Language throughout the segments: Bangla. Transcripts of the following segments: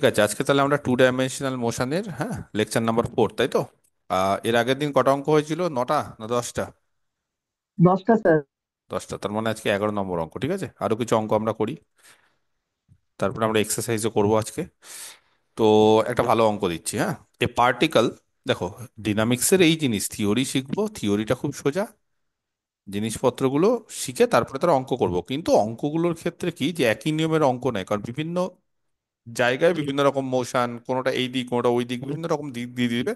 ঠিক আছে, আজকে তাহলে আমরা 2 ডাইমেনশনাল মোশনের, হ্যাঁ, লেকচার নাম্বার 4, তাই তো? এর আগের দিন কটা অঙ্ক হয়েছিল? 9টা না 10টা? 10টা স্যার। 10টা, তার মানে আজকে 11 নম্বর অঙ্ক। ঠিক আছে, আরো কিছু অঙ্ক আমরা করি, তারপরে আমরা এক্সারসাইজও করবো আজকে। তো একটা ভালো অঙ্ক দিচ্ছি, হ্যাঁ। এ পার্টিকেল, দেখো, ডিনামিক্সের এই জিনিস থিওরি শিখবো, থিওরিটা খুব সোজা। জিনিসপত্রগুলো শিখে তারপরে তার অঙ্ক করব, কিন্তু অঙ্কগুলোর ক্ষেত্রে কি যে একই নিয়মের অঙ্ক নেই, কারণ বিভিন্ন জায়গায় বিভিন্ন রকম মোশন, কোনোটা এই দিক কোনোটা ওই দিক, বিভিন্ন রকম দিক দিয়ে দিবে।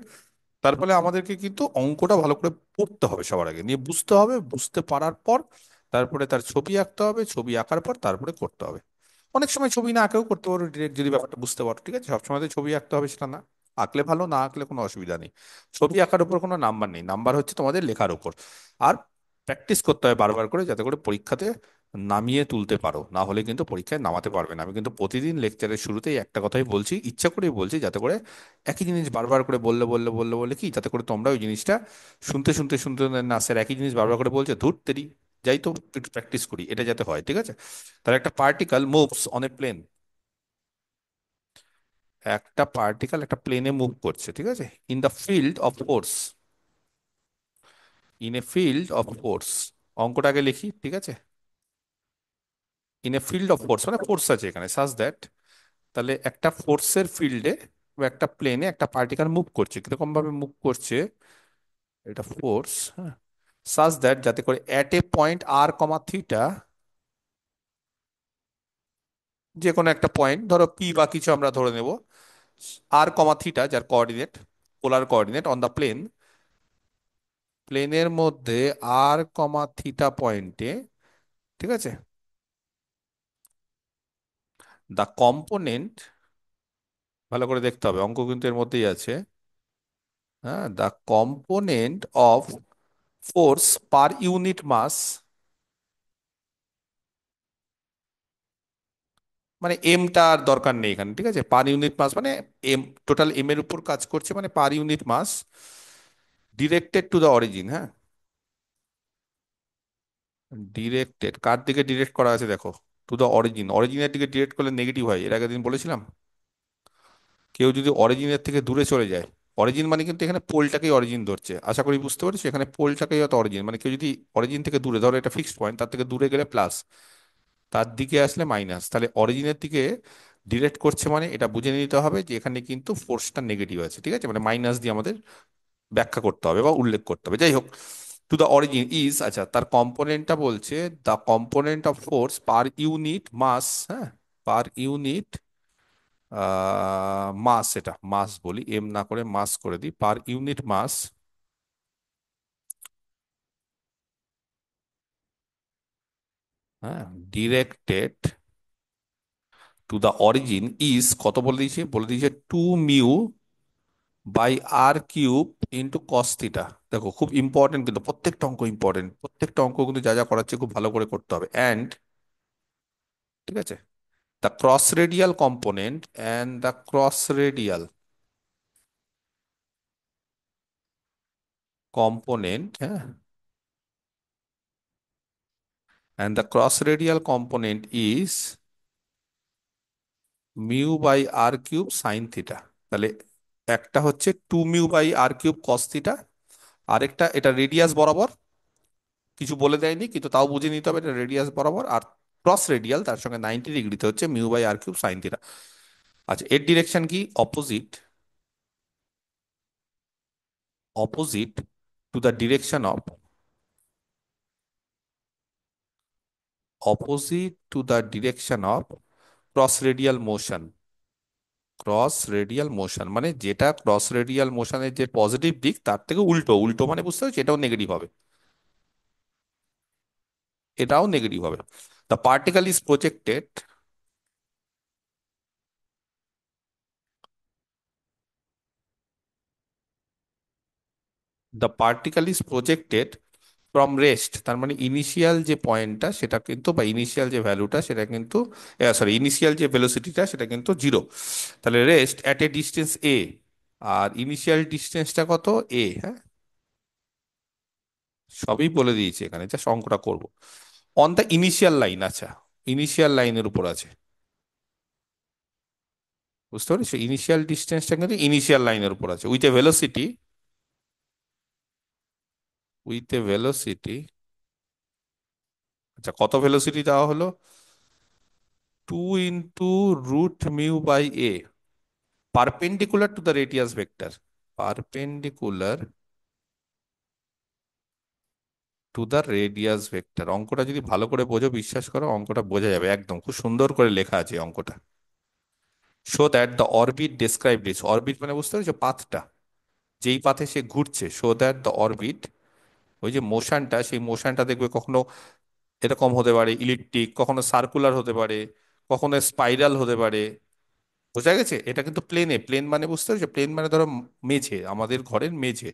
তার ফলে আমাদেরকে কিন্তু অঙ্কটা ভালো করে পড়তে হবে, সবার আগে নিয়ে বুঝতে হবে, বুঝতে পারার পর তারপরে তার ছবি আঁকতে হবে, ছবি আঁকার পর তারপরে করতে হবে। অনেক সময় ছবি না আঁকেও করতে পারো ডিরেক্ট, যদি ব্যাপারটা বুঝতে পারো। ঠিক আছে, সবসময় তো ছবি আঁকতে হবে সেটা না। আঁকলে ভালো, না আঁকলে কোনো অসুবিধা নেই। ছবি আঁকার উপর কোনো নাম্বার নেই, নাম্বার হচ্ছে তোমাদের লেখার উপর। আর প্র্যাকটিস করতে হবে বারবার করে, যাতে করে পরীক্ষাতে নামিয়ে তুলতে পারো, না হলে কিন্তু পরীক্ষায় নামাতে পারবে না। আমি কিন্তু প্রতিদিন লেকচারের শুরুতেই একটা কথাই বলছি, ইচ্ছা করেই বলছি, যাতে করে একই জিনিস বারবার করে বললে বললে বললে বললে কি, যাতে করে তোমরা ওই জিনিসটা শুনতে শুনতে শুনতে না, স্যার একই জিনিস বারবার করে বলছে, ধুর তেরি, যাই তো একটু প্র্যাকটিস করি, এটা যাতে হয়। ঠিক আছে, তাহলে একটা particle moves on a plane. একটা পার্টিকেল একটা প্লেনে মুভ করছে, ঠিক আছে, in the field of force. In a field of force, অঙ্কটাকে লিখি, ঠিক আছে। In a field of force মানে ফোর্স আছে এখানে, সাজ দ্যাট। তাহলে একটা ফোর্সের ফিল্ডে বা একটা প্লেনে একটা পার্টিকেল মুভ করছে, কিরকম ভাবে মুভ করছে? এটা ফোর্স, হ্যাঁ, সাজ দ্যাট, যাতে করে at a point r comma theta, যে কোনো একটা পয়েন্ট, ধরো পি বা কিছু আমরা ধরে নেব, আর কমা থিটা যার coordinate, polar coordinate on the plane, প্লেনের মধ্যে আর কমা থিটা পয়েন্টে, ঠিক আছে, দ্য কম্পোনেন্ট, ভালো করে দেখতে হবে, অঙ্ক কিন্তু এর মধ্যেই আছে, হ্যাঁ, the component of force per unit mass, মানে এমটা আর দরকার নেই এখানে, ঠিক আছে, পার ইউনিট মাস মানে এম, টোটাল এম এর উপর কাজ করছে, মানে per unit mass, directed to the origin, হ্যাঁ। ডিরেক্টেড কার দিকে ডিরেক্ট করা আছে দেখো? Two the origin. অরিজিনের দিকে ডিরেক্ট করলে নেগেটিভ হয়, এর আগের দিন বলেছিলাম। কেউ যদি অরিজিনের থেকে দূরে চলে যায়, অরিজিন মানে কিন্তু এখানে পোলটাকেই অরিজিন ধরছে, আশা করি বুঝতে পারছি, এখানে পোলটাকেই হয়তো অরিজিন, মানে কেউ যদি অরিজিন থেকে দূরে, ধরো এটা ফিক্সড পয়েন্ট, তার থেকে দূরে গেলে প্লাস, তার দিকে আসলে মাইনাস, তাহলে অরিজিনের দিকে ডিরেক্ট করছে, মানে এটা বুঝে নিতে হবে যে এখানে কিন্তু ফোর্সটা নেগেটিভ আছে। ঠিক আছে, মানে মাইনাস দিয়ে আমাদের ব্যাখ্যা করতে হবে বা উল্লেখ করতে হবে, যাই হোক। টু দ্য অরিজিন ইজ, আচ্ছা, তার কম্পোনেন্টটা বলছে the component of force per unit mass, হ্যাঁ, পার ইউনিট মাস, এটা মাস বলি, এম না করে মাস করে দিই, পার ইউনিট মাস, হ্যাঁ, directed to the origin is কত বলে দিয়েছে? বলে দিয়েছে 2 mu by r cube into cos theta. দেখো খুব ইম্পর্টেন্ট, কিন্তু প্রত্যেকটা অঙ্ক ইম্পর্টেন্ট, প্রত্যেকটা অঙ্ক কিন্তু যা যা করাচ্ছে খুব ভালো করে করতে হবে। অ্যান্ড, ঠিক আছে, the cross radial component and the cross radial component, হ্যাঁ, and the cross radial component is mu by r cube sine theta. তাহলে একটা হচ্ছে 2 mu by r cube cos theta, আরেকটা এটা রেডিয়াস বরাবর, কিছু বলে দেয়নি কিন্তু তাও বুঝে নিতে হবে, এটা রেডিয়াস বরাবর, আর ক্রস রেডিয়াল তার সঙ্গে 90 ডিগ্রিতে হচ্ছে mu by r cube sine theta. আচ্ছা, এর ডিরেকশন কি? Opposite, opposite to the direction of, opposite to the direction of cross radial motion. Cross radial motion মানে যেটা ক্রস রেডিয়াল মোশনের যে পজিটিভ দিক তার থেকে উল্টো, উল্টো মানে বুঝতে পারছি, এটাও নেগেটিভ হবে, এটাও নেগেটিভ হবে। The particle is projected, the particle is projected from rest, তার মানে ইনিশিয়াল যে পয়েন্টটা সেটা কিন্তু, বা ইনিশিয়াল যে ভ্যালুটা সেটা কিন্তু, সরি, ইনিশিয়াল যে ভেলোসিটিটা সেটা কিন্তু 0। তাহলে rest at a distance a, আর ইনিশিয়াল ডিস্টেন্সটা কত? এ, হ্যাঁ, সবই বলে দিয়েছি এখানে, যা অঙ্কটা করবো অন দ্য ইনিশিয়াল লাইন। আচ্ছা, ইনিশিয়াল লাইনের উপর আছে, বুঝতে পারছো, ইনিশিয়াল ডিস্টেন্সটা কিন্তু ইনিশিয়াল লাইনের উপর আছে উইথ এ ভেলোসিটি। আচ্ছা, কত ভেলোসিটি দেওয়া হলো? 2 × √μ/a, perpendicular to the radius vector. Perpendicular to the radius vector. অঙ্কটা যদি ভালো করে বোঝো, বিশ্বাস করো অঙ্কটা বোঝা যাবে একদম, খুব সুন্দর করে লেখা আছে অঙ্কটা। Show that the orbit describe this, orbit মানে বুঝতে পেরেছো পাথটা, যেই পাথে সে ঘুরছে। শো দ্যাট দ্য অরবিট, ওই যে মোশনটা, সেই মোশনটা দেখবে কখনো এরকম হতে পারে ইলিপ্টিক, কখনো সার্কুলার হতে পারে, কখনো স্পাইরাল হতে পারে। বোঝা গেছে? এটা কিন্তু প্লেনে, প্লেন মানে বুঝতে পেরেছো, প্লেন মানে ধরো মেঝে, আমাদের ঘরের মেঝে,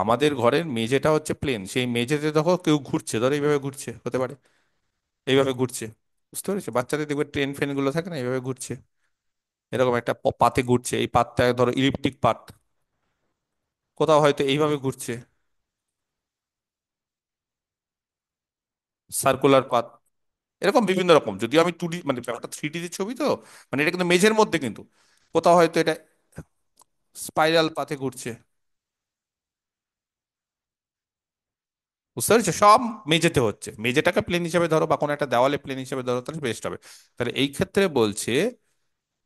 আমাদের ঘরের মেঝেটা হচ্ছে প্লেন। সেই মেঝেতে দেখো কেউ ঘুরছে, ধরো এইভাবে ঘুরছে, হতে পারে এইভাবে ঘুরছে। বুঝতে পেরেছো? বাচ্চাদের দেখবে ট্রেন ফ্রেন গুলো থাকে না, এইভাবে ঘুরছে, এরকম একটা পাতে ঘুরছে। এই পাতটা ধরো ইলিপ্টিক পাত, কোথাও হয়তো এইভাবে ঘুরছে, সার্কুলার পাত, এরকম বিভিন্ন রকম। যদিও আমি 2D মানে ব্যাপারটা 3D তে ছবি তো, মানে এটা কিন্তু মেঝের মধ্যে, কিন্তু কোথাও হয়তো এটা স্পাইরাল পাথে ঘুরছে। বুঝতে পেরেছো? সব মেঝেতে হচ্ছে, মেঝেটাকে প্লেন হিসেবে ধরো বা কোনো একটা দেওয়ালে প্লেন হিসেবে ধরো, তাহলে বেস্ট হবে। তাহলে এই ক্ষেত্রে বলছে,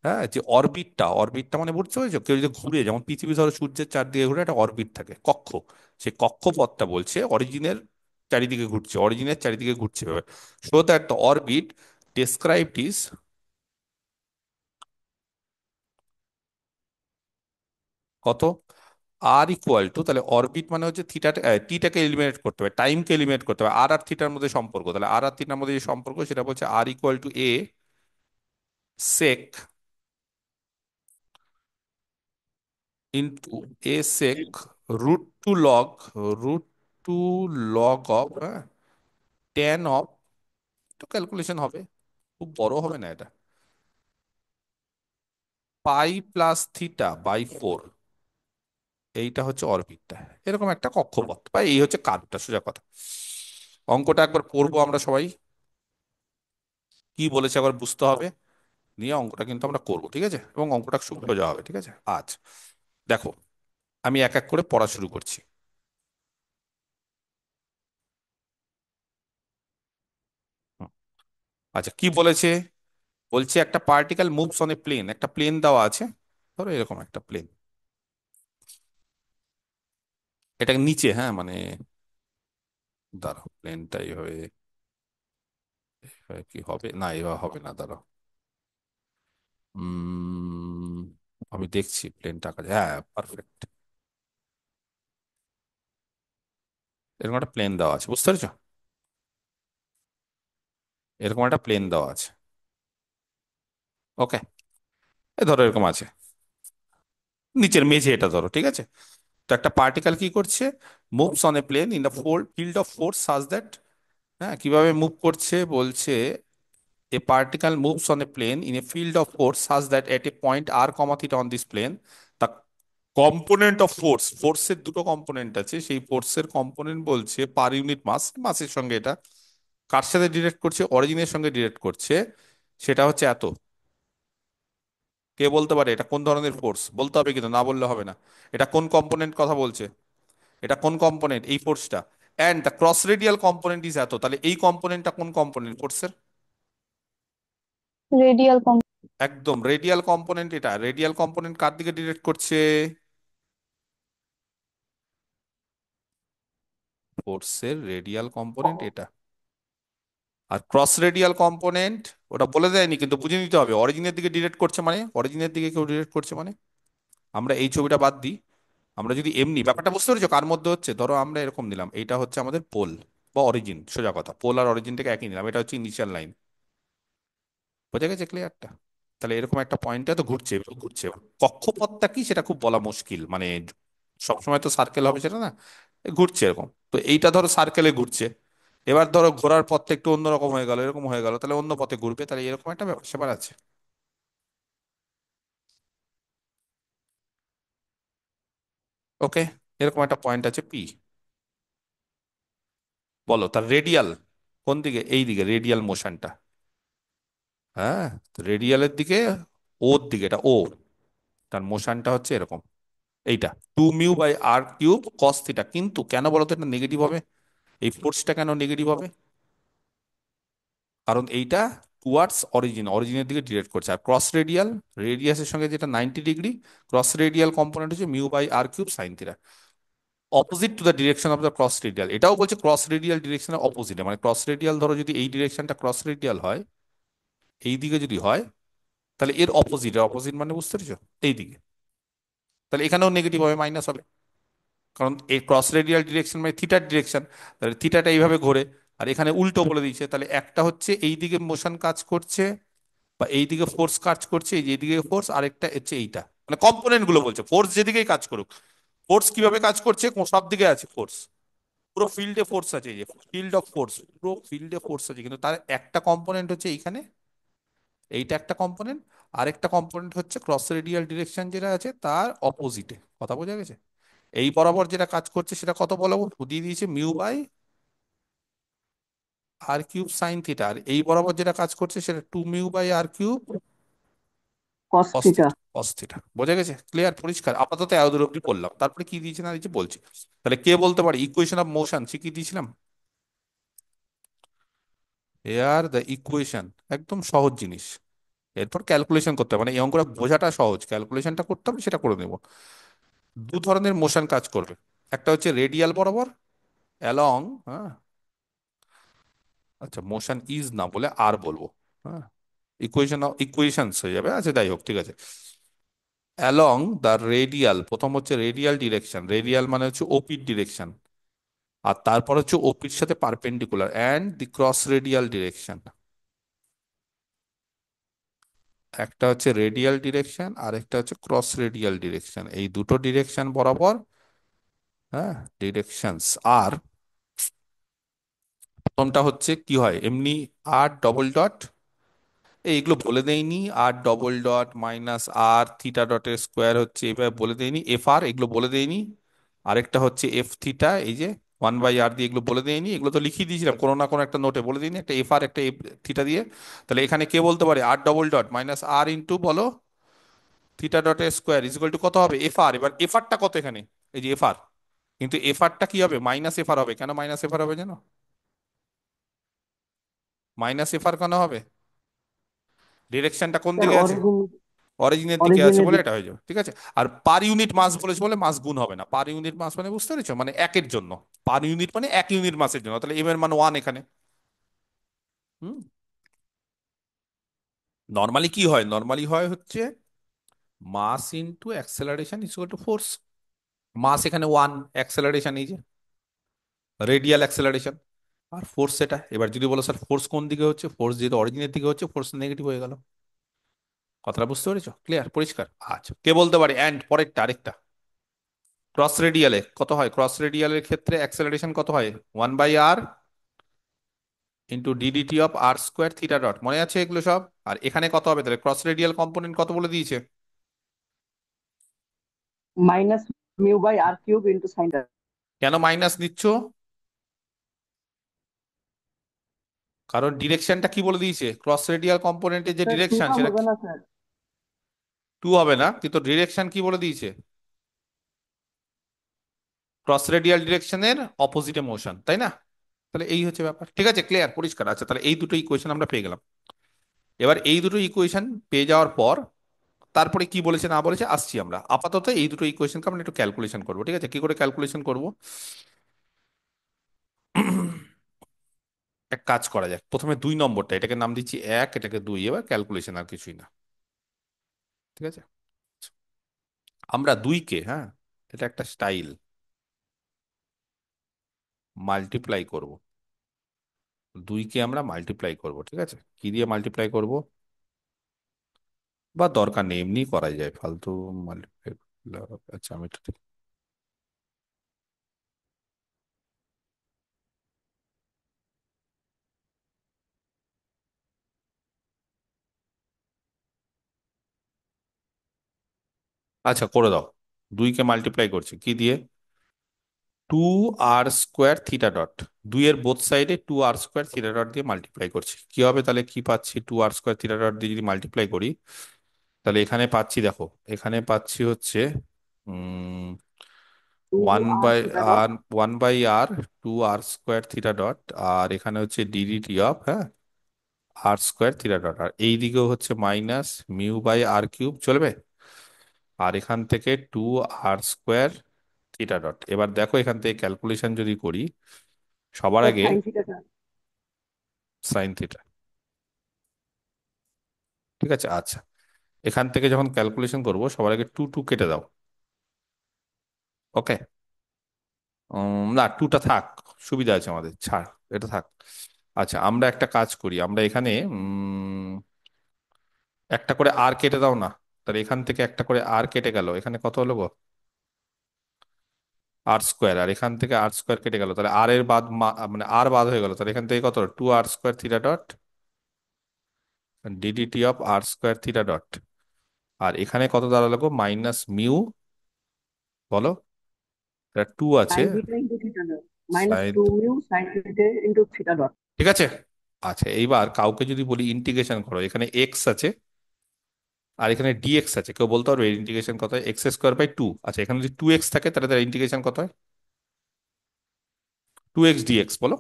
হ্যাঁ, যে অরবিটটা, অরবিটটা মানে বুঝতে পেরেছো, কেউ যদি ঘুরে, যেমন পৃথিবী ধরো সূর্যের চারদিকে ঘুরে, একটা অরবিট থাকে, কক্ষ। সেই কক্ষপথটা বলছে অরিজিনের চারিদিকে ঘুরছে ভাবে। So that the orbit described is কত? R = তাহলে অরবিট মানে হচ্ছে থিটাটা, টিটাকে এলিমিনেট করতে হবে, টাইমকে এলিমিনেট করতে হবে, আর আর থিটার মধ্যে সম্পর্ক, তাহলে আর আর থিটার মধ্যে যে সম্পর্ক সেটা বলছে R = a sec √2 log হ্যাঁ tan একটু ক্যালকুলেশন হবে, খুব বড় হবে না এটা, π + θ/4। এইটা হচ্ছে অরবিটটা, এরকম একটা কক্ষপথ, বা এই হচ্ছে কার্ভটা, সোজা কথা। অঙ্কটা একবার পড়বো আমরা সবাই, কি বলেছে একবার বুঝতে হবে, নিয়ে অঙ্কটা কিন্তু আমরা করবো, ঠিক আছে? এবং অঙ্কটা খুব সোজা হবে, ঠিক আছে? আচ্ছা, দেখো, আমি এক এক করে পড়া শুরু করছি। হুম। আচ্ছা, কি বলেছে? বলছে একটা particle moves on a plane, একটা প্লেন দেওয়া আছে, ধরো এরকম একটা প্লেন, এটা নিচে, হ্যাঁ মানে, দাঁড়াও, প্লেনটা এইভাবে, এভাবে কি হবে? না, এভাবে হবে না, দাঁড়াও। উম আমি দেখছি প্লেনটা আঁকা হ্যাঁ, পারফেক্ট। এরকম একটা প্লেন দেওয়া আছে, বুঝতে পেরেছো? এরকম একটা প্লেন দেওয়া আছে, ওকে। এ ধরো এরকম আছে, নিচের মেঝে এটা ধরো, ঠিক আছে? তো একটা পার্টিকেল কি করছে? Moves on a plane in the field of force such that, হ্যাঁ, কিভাবে মুভ করছে বলছে, a particle moves on a plane in a field of force such that at a point r, theta on this plane, the component of force, ফোর্সের দুটো কম্পোনেন্ট আছে, সেই ফোর্সের কম্পোনেন্ট বলছে পার ইউনিট মাস, মাসের সঙ্গে এটা কার সাথে ডিরেক্ট করছে? অরিজিনের সঙ্গে ডিরেক্ট করছে, সেটা হচ্ছে এত। কে বলতে পারে এটা কোন ধরনের ফোর্স? বলতে হবে, কিন্তু না বললে হবে না। এটা কোন কম্পোনেন্ট কথা বলছে? এটা কোন কম্পোনেন্ট এই ফোর্সটা? And the cross radial component is এত, তাহলে এই কম্পোনেন্টটা কোন কম্পোনেন্ট ফোর্সের? রেডিয়াল একদম রেডিয়াল কম্পোনেন্ট। এটা রেডিয়াল কম্পোনেন্ট কার দিকে ডিরেক্ট করছে? ফোর্সের রেডিয়াল কম্পোনেন্ট এটা। আর ক্রস রেডিয়াল কম্পোনেন্ট ওটা বলে দেয়নি, কিন্তু বুঝে নিতে হবে, অরিজিনের দিকে ডিরেক্ট করছে মানে, অরিজিনের দিকে কেউ ডিরেক্ট করছে মানে, আমরা এই ছবিটা বাদ দিই, আমরা যদি এমনি ব্যাপারটা বুঝতে পেরেছো কার মধ্যে হচ্ছে, ধরো আমরা এরকম নিলাম, এইটা হচ্ছে আমাদের পোল বা অরিজিন, সোজা কথা, পোল আর অরিজিনটাকে একই নিলাম, এটা হচ্ছে ইনিশিয়াল লাইন। বোঝা গেছে ক্লিয়ারটা? তাহলে এরকম একটা পয়েন্টে তো ঘুরছে, ঘুরছে। কক্ষপথটা কি সেটা খুব বলা মুশকিল, মানে সবসময় তো সার্কেল হবে সেটা না, ঘুরছে এরকম। তো এইটা ধরো সার্কেলে ঘুরছে, এবার ধরো ঘোরার পথটা একটু অন্যরকম হয়ে গেল, এরকম হয়ে গেল, তাহলে অন্য পথে ঘুরবে, তাহলে এরকম একটা ব্যাপার স্যাপার আছে, ওকে। এরকম একটা পয়েন্ট আছে পি, বলো তার রেডিয়াল কোন দিকে? এই দিকে রেডিয়াল মোশনটা, হ্যাঁ, রেডিয়ালের দিকে, ওর দিকে, এটা ও, তার মোশনটা হচ্ছে এরকম, এইটা 2 μ/r³ cos থিটা। কিন্তু কেন বলতো এটা নেগেটিভ হবে? এই ফোর্সটা কেন নেগেটিভ হবে? কারণ এইটা টুয়ার্ডস অরিজিন, অরিজিনের দিকে ডিরেক্ট করছে। আর ক্রস রেডিয়াল, রেডিয়াসের সঙ্গে যেটা 90 ডিগ্রি, ক্রস রেডিয়াল কম্পোনেন্ট হচ্ছে μ/r³ sine theta, opposite to the direction of the cross radial. এটাও বলছে ক্রস রেডিয়াল ডিরেকশনের অপোজিটে, মানে ক্রস রেডিয়াল ধরো যদি এই ডিরেকশনটা ক্রস রেডিয়াল হয়, এই দিকে যদি হয়, তাহলে এর অপোজিট, অপোজিট মানে বুঝতে পেরেছো, এই দিকে, তাহলে এখানেও নেগেটিভ হবে, মাইনাস হবে। কারণ এই ক্রস রেডিয়াল ডিরেকশন মানে থিটার ডিরেকশন, তাহলে থিটাটা এইভাবে ঘোরে। আর এখানে উল্টো বলে দিয়েছে, তাহলে একটা হচ্ছে এই দিকে মোশন কাজ করছে বা এই দিকে ফোর্স কাজ করছে, এই যে এইদিকে ফোর্স, আরেকটা হচ্ছে এইটা, মানে কম্পোনেন্ট গুলো বলছে ফোর্স যেদিকেই কাজ করুক, ফোর্স কিভাবে কাজ করছে, সব দিকে আছে ফোর্স, পুরো ফিল্ডে ফোর্স আছে, এই যে ফিল্ড অফ ফোর্স, পুরো ফিল্ডে ফোর্স আছে, কিন্তু তার একটা কম্পোনেন্ট হচ্ছে এইখানে, এইটা একটা কম্পোনেন্ট, আরেকটা কম্পোনেন্ট হচ্ছে ক্রস রেডিয়াল ডিরেকশন যেটা আছে তার অপোজিটে। কথা বোঝা গেছে? এই বরাবর যেটা কাজ করছে সেটা কত বলবো, দিয়ে দিয়েছে μ/r³ সাইন থিটা, আর এই বরাবর যেটা কাজ করছে সেটা 2 μ/r³ cos cos theta. Theta, cos theta. বোঝা গেছে? ক্লিয়ার, পরিষ্কার? আপাতত এত অব্দি বললাম, তারপরে কি দিয়েছে না দিয়েছে বলছি। তাহলে কে বলতে পারে ইকুয়েশন অফ মোশন শিখিয়ে দিয়েছিলাম, এয়ার দ্য ইকুয়েশন, একদম সহজ জিনিস। এরপর ক্যালকুলেশন করতে হবে, মানে এই অঙ্কটা বোঝাটা সহজ, ক্যালকুলেশনটা করতে হবে, সেটা করে নেব। দু ধরনের মোশন কাজ করবে, একটা হচ্ছে রেডিয়াল বরাবর অ্যালং, হ্যাঁ, আচ্ছা মোশন ইজ না বলে আর বলবো, হ্যাঁ, ইকুয়েশন ইকুয়েশনস হয়ে যাবে, আচ্ছা যাই হোক ঠিক আছে। অ্যালং দ্য রেডিয়াল, প্রথম হচ্ছে রেডিয়াল ডিরেকশন, রেডিয়াল মানে হচ্ছে ওপির ডিরেকশন, আর তারপর হচ্ছে ওপির সাথে perpendicular and the cross radial direction. একটা হচ্ছে রেডিয়াল ডিরেকশন আর একটা হচ্ছে ক্রস রেডিয়াল ডিরেকশন, এই দুটো ডিরেকশন বরাবর, হ্যাঁ, ডিরেকশনস। আর প্রথমটা হচ্ছে কি হয় এমনি, r ডবল ডট, এইগুলো বলে দেয়নি, r double dot - r theta ডটের স্কোয়ার হচ্ছে এভাবে বলে দেয়নি, FR এগুলো বলে দেয়নি, আরেকটা হচ্ছে F থিটা, এই যে 1/r দিয়ে, এগুলো বলে দেয়নি, এগুলো তো লিখিয়ে দিয়েছিলাম কোনো না কোনো একটা নোটে, বলে দিইনি একটা FR একটা F থিটা দিয়ে। তাহলে এখানে কে বলতে পারে r double dot - r into বলো থিটা ডটের স্কোয়ার ইকুয়াল টু কত হবে, FR। এবার এফআরটা কত এখানে, এই যে FR, কিন্তু এফআরটা কি হবে, -FR হবে। কেন -FR হবে জানো? -FR কেন হবে? ডিরেকশনটা কোন স্যার দিকে আছে? অরিজিন, অরিজিনের দিকে আছে অরিজিনের বলে দিকে। এটা হয়ে যাবে, ঠিক আছে। আর পার ইউনিট মাস বলেছে বলে মাস গুণ হবে না, পার ইউনিট মাস মানে বুঝতে পেরেছো, মানে একের জন্য, পার ইউনিট মানে 1 ইউনিট মাসের জন্য, তাহলে এম এর মান 1 এখানে। হুম, নর্মালি কি হয়, নর্মালি হয় হচ্ছে mass into acceleration equal to force. Mass এখানে 1, অ্যাক্সেলারেশন এই যে রেডিয়াল অ্যাক্সেলারেশন, আর ফোর্স সেটা। এবার যদি বলো স্যার ফোর্স কোন দিকে হচ্ছে, ফোর্স যেহেতু অরিজিনের দিকে হচ্ছে, ফোর্স নেগেটিভ হয়ে গেল। কথাটা বুঝতে পেরেছো? ক্লিয়ার, পরিষ্কার? আচ্ছা, কে বলতে পারে অ্যান্ড পরেরটা আরেকটা, ক্রস রেডিয়ালে কত হয়, ক্রস রেডিয়ালের ক্ষেত্রে অ্যাক্সেলারেশন কত হয়, 1/r into DDT of r² theta dot, মনে আছে এগুলো সব? আর এখানে কত হবে তাহলে, ক্রস রেডিয়াল কম্পোনেন্ট কত বলে দিয়েছে? -μ/r³ into sine theta. কেন মাইনাস নিচ্ছ? কারণ ডিরেকশনটা কি বলে দিয়েছে, ক্রস রেডিয়াল কম্পোনেন্টের যে স্যার টু ডিরেকশন সেটা হবে না স্যার? 2 হবে না, কিন্তু ডিরেকশন কি বলে দিয়েছে, ক্রস রেডিয়াল ডিরেকশনের অপোজিটে মোশন, তাই না? তাহলে এই হচ্ছে ব্যাপার, ঠিক আছে, ক্লিয়ার, পরিষ্কার? আচ্ছা, তাহলে এই দুটো ইকুয়েশন আমরা পেয়ে গেলাম। এবার এই দুটো ইকুয়েশন পেয়ে যাওয়ার পর তারপরে কি বলেছে না বলেছে আসছি আমরা। আপাতত এই দুটো ইকুয়েশনকে আমরা একটু ক্যালকুলেশন করবো, ঠিক আছে? কি করে ক্যালকুলেশন করব? এক কাজ করা যাক, প্রথমে 2 নম্বরটা, এটাকে নাম দিচ্ছি 1, এটাকে 2, এবার ক্যালকুলেশন আর কিছুই না, ঠিক আছে। আমরা 2 কে, হ্যাঁ, এটা একটা স্টাইল, মাল্টিপ্লাই করব। 2 কে আমরা মাল্টিপ্লাই করব, ঠিক আছে। কি দিয়ে মাল্টিপ্লাই করব, বা দরকার নেই এমনি করা যায়, ফালতু মাল্টিপ্লাই। আচ্ছা আমি একটু আচ্ছা করে দাও। 2 কে মাল্টিপ্লাই করছি কি দিয়ে, 2r² থিটা ডট, 2 এর বোথ সাইডে 2r² থিটা ডট দিয়ে মাল্টিপ্লাই করছি, কি হবে তাহলে, কি পাচ্ছি, 2r² থিটা ডট দিয়ে যদি মাল্টিপ্লাই করি, তাহলে এখানে পাচ্ছি, দেখো এখানে পাচ্ছি হচ্ছে um two one r by theta dot r, 1/r 2r² theta dot, আর এখানে হচ্ছে ডিডিটি অফ, হ্যাঁ, r² থিটা ডট, আর এই দিকেও হচ্ছে -μ/r³ চলবে। আর এখান থেকে 2r² থিটা ডট। এবার দেখো এখান থেকে ক্যালকুলেশন যদি করি, সবার স্যার আগে সাইন থিটাটা। সাইন থিটা, ঠিক আছে। আচ্ছা, এখান থেকে যখন ক্যালকুলেশন করব সবার আগে টু টু কেটে দাও। ওকে। না, টুটা থাক, সুবিধা আছে আমাদের, ছাড়, এটা থাক। আচ্ছা, আমরা একটা কাজ করি, আমরা এখানে একটা করে আর কেটে দাও না। তাহলে এখান থেকে একটা করে আর কেটে গেল, এখানে কত হলো গো? r²। আর এখান থেকে r² কেটে গেল, তাহলে আর এর বাদ মানে আর বাদ হয়ে গেল, তাহলে এখান থেকে কত? 2r² theta dot d d t of r² theta dot. আর এখানে কত দাঁড়ালো গো? -μ, বলো, এটা 2 আছে। Sine theta into theta dot minus sine, two mu sine theta into theta dot. ঠিক আছে। আচ্ছা, এইবার কাউকে যদি বলি ইন্টিগ্রেশন করো, এখানে এক্স আছে আর এখানে ডিএক্স আছে, কেউ বলতে পারবে এর ইন্টিগ্রেশন কত হয়? x² by 2। আচ্ছা, এখানে যদি 2x থাকে তাহলে তার ইন্টিগ্রেশন কত হয়? 2x dx, বলো।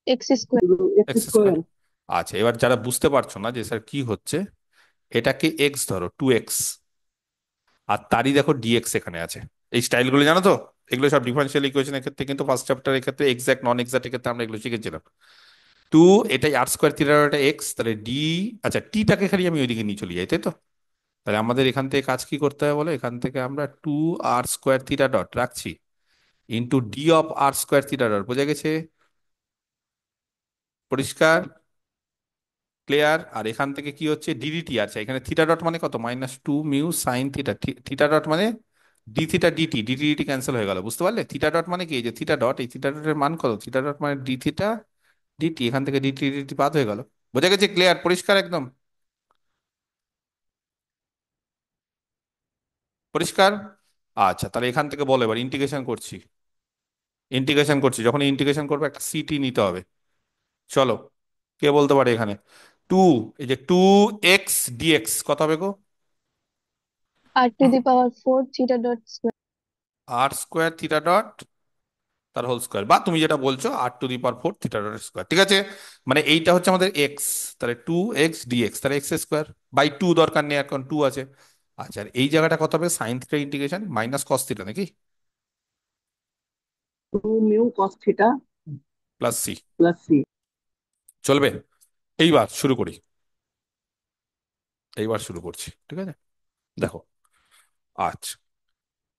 X square. X x²। Square. আচ্ছা, এবার যারা বুঝতে পারছো না যে স্যার কি হচ্ছে, এটাকে এক্স ধরো, 2x, আর তারই দেখো ডিএক্স এখানে আছে। এই স্টাইলগুলো জানো তো? এগুলো সব ডিফারেন্সিয়াল ইকুয়েশনের ক্ষেত্রে কিন্তু ফার্স্ট চ্যাপ্টারের ক্ষেত্রে এক্সাক্ট নন এক্সাক্ট ক্ষেত্রে আমরা এগুলো শিখেছিলাম। টু, এটাই r² থিটা, এটা এক্স, তাহলে ডি। আচ্ছা, টিটাকে খালি আমি ওইদিকে নিয়ে চলে যাই, তাই তো? তাহলে আমাদের এখান থেকে কাজ কি করতে হবে বলো? এখান থেকে আমরা 2r² থিটা ডট রাখছি into D of r² theta dot, বোঝা গেছে? পরিষ্কার? ক্লিয়ার? আর এখান থেকে কি হচ্ছে? ডিডিটি আছে এখানে, থিটা ডট মানে কত? -2 μ sin থিটা, থিটা ডট মানে d theta dt, dt dt cancel হয়ে গেল, বুঝতে পারলে? থিটা ডট মানে কি? এই যে থিটা ডট, এই থিটা ডটের মান কত? থিটা ডট মানে ডি থিটা ডিটি, এখান থেকে ডিটি ডিটি বাদ হয়ে গেল। বোঝা গেছে? ক্লিয়ার? পরিষ্কার একদম? পরিষ্কার? আচ্ছা, তাহলে এখান থেকে বলো, এবার ইন্টিগ্রেশন করছি, ইন্টিগ্রেশন করছি, যখন ইন্টিগ্রেশন করবো একটা সিটি নিতে হবে। চলো, কে বলতে পারে এখানে? টু, এই যে 2x dx কত হবে গো? r⁴ theta dot square. r² theta dot, তার হোল স্কোয়ার, বা তুমি যেটা বলছো r⁴ থিটা ডট স্কোয়ার, ঠিক আছে। মানে এইটা হচ্ছে আমাদের এক্স, তাহলে 2x dx, তাহলে x² বাই 2 দরকার নেই, এখন 2 আছে। আচ্ছা, আর এই জায়গাটা কত হবে? Sine theta integration minus cos theta, নাকি? Two mu cos theta plus c. Plus c. চলবে? এইবার শুরু করি, এইবার শুরু করছি, ঠিক আছে। দেখো, আচ্ছা,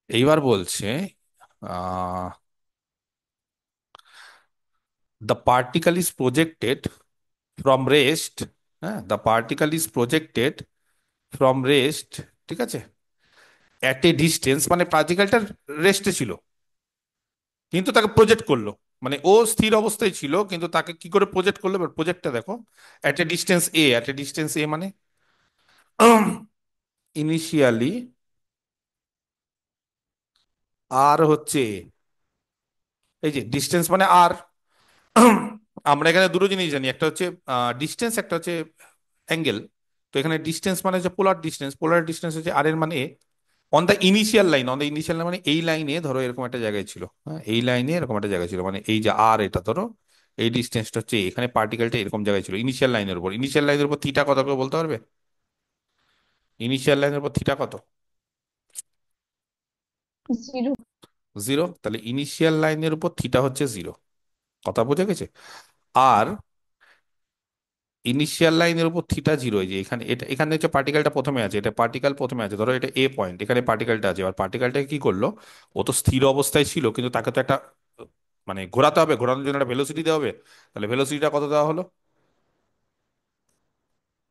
এইবার বলছে ah the particle is projected from rest, হ্যাঁ, the particle is projected from rest, ঠিক আছে, অ্যাট এ ডিস্টেন্স, মানে পার্টিকেলটা রেস্টে ছিল কিন্তু তাকে প্রজেক্ট করলো, মানে ও স্থির অবস্থায় ছিল কিন্তু তাকে কি করে প্রজেক্ট করলো? এবার প্রজেক্টটা দেখো, at a distance a, at a distance a মানে ইনিশিয়ালি আর হচ্ছে A। এই যে ডিস্টেন্স মানে আর, আমরা এখানে দুটো জিনিস জানি, একটা হচ্ছে ডিস্টেন্স, একটা হচ্ছে অ্যাঙ্গেল। তো এখানে ডিস্টেন্স মানে হচ্ছে পোলার ডিস্টেন্স, পোলার ডিস্টেন্স হচ্ছে আর এর মানে a. On the initial line, on the initial line মানে এই লাইনে ধরো এরকম একটা জায়গায় ছিল, হ্যাঁ, এই লাইনে এরকম একটা জায়গায় ছিল, মানে এই যে আর, এটা ধরো এই ডিস্টেন্সটা হচ্ছে এখানে পার্টিকেলটা এরকম জায়গায় ছিল ইনিশিয়াল লাইনের উপর। ইনিশিয়াল লাইনের উপর থিটা কত করে বলতে পারবে? ইনিশিয়াল লাইনের উপর থিটা কত? জিরো। 0। তাহলে ইনিশিয়াল লাইনের উপর থিটা হচ্ছে 0। কথা বোঝা গেছে? আর ইনিশিয়াল লাইনের উপর থিটা 0, এই যে এখানে, এটা এখানে হচ্ছে পার্টিকেলটা প্রথমে আছে, এটা পার্টিকেল প্রথমে আছে, ধরো এটা এ পয়েন্ট, এখানে পার্টিকেলটা আছে। এবার পার্টিকেলটাকে কি করলো? ও তো স্থির অবস্থায় ছিল কিন্তু তাকে তো একটা মানে ঘোরাতে হবে, ঘোরানোর জন্য একটা ভেলোসিটি দেওয়া হবে। তাহলে ভেলোসিটিটা কত দেওয়া হলো?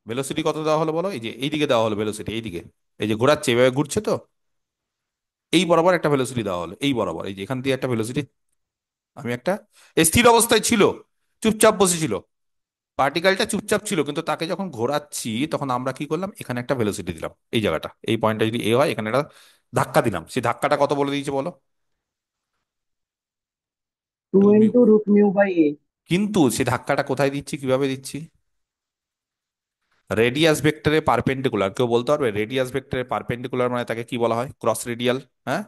ভেলোসিটি কত দেওয়া হলো বলো? এই যে এইদিকে দেওয়া হলো ভেলোসিটি, এইদিকে, এই যে ঘোরাচ্ছে, এভাবে ঘুরছে তো, এই বরাবর একটা ভেলোসিটি দেওয়া হলো, এই বরাবর, এই যে এখান দিয়ে একটা ভেলোসিটি, আমি একটা, স্থির অবস্থায় ছিল, চুপচাপ বসেছিল, পার্টিকেলটা চুপচাপ ছিল কিন্তু তাকে যখন ঘোরাচ্ছি তখন আমরা কি করলাম? এখানে একটা ভেলোসিটি দিলাম, এই জায়গাটা, এই পয়েন্টটা যদি এ হয়, এখানে একটা ধাক্কা দিলাম, সেই ধাক্কাটা কত বলে দিয়েছে বলো? Two 2 mu. Into √μ by a. কিন্তু সেই ধাক্কাটা কোথায় দিচ্ছি, কিভাবে দিচ্ছি? রেডিয়াস ভেক্টরে পারপেন্ডিকুলার, কেউ বলতে পারবে রেডিয়াস ভেক্টরে পারপেন্ডিকুলার মানে তাকে কি বলা হয়? Cross radial. হ্যাঁ,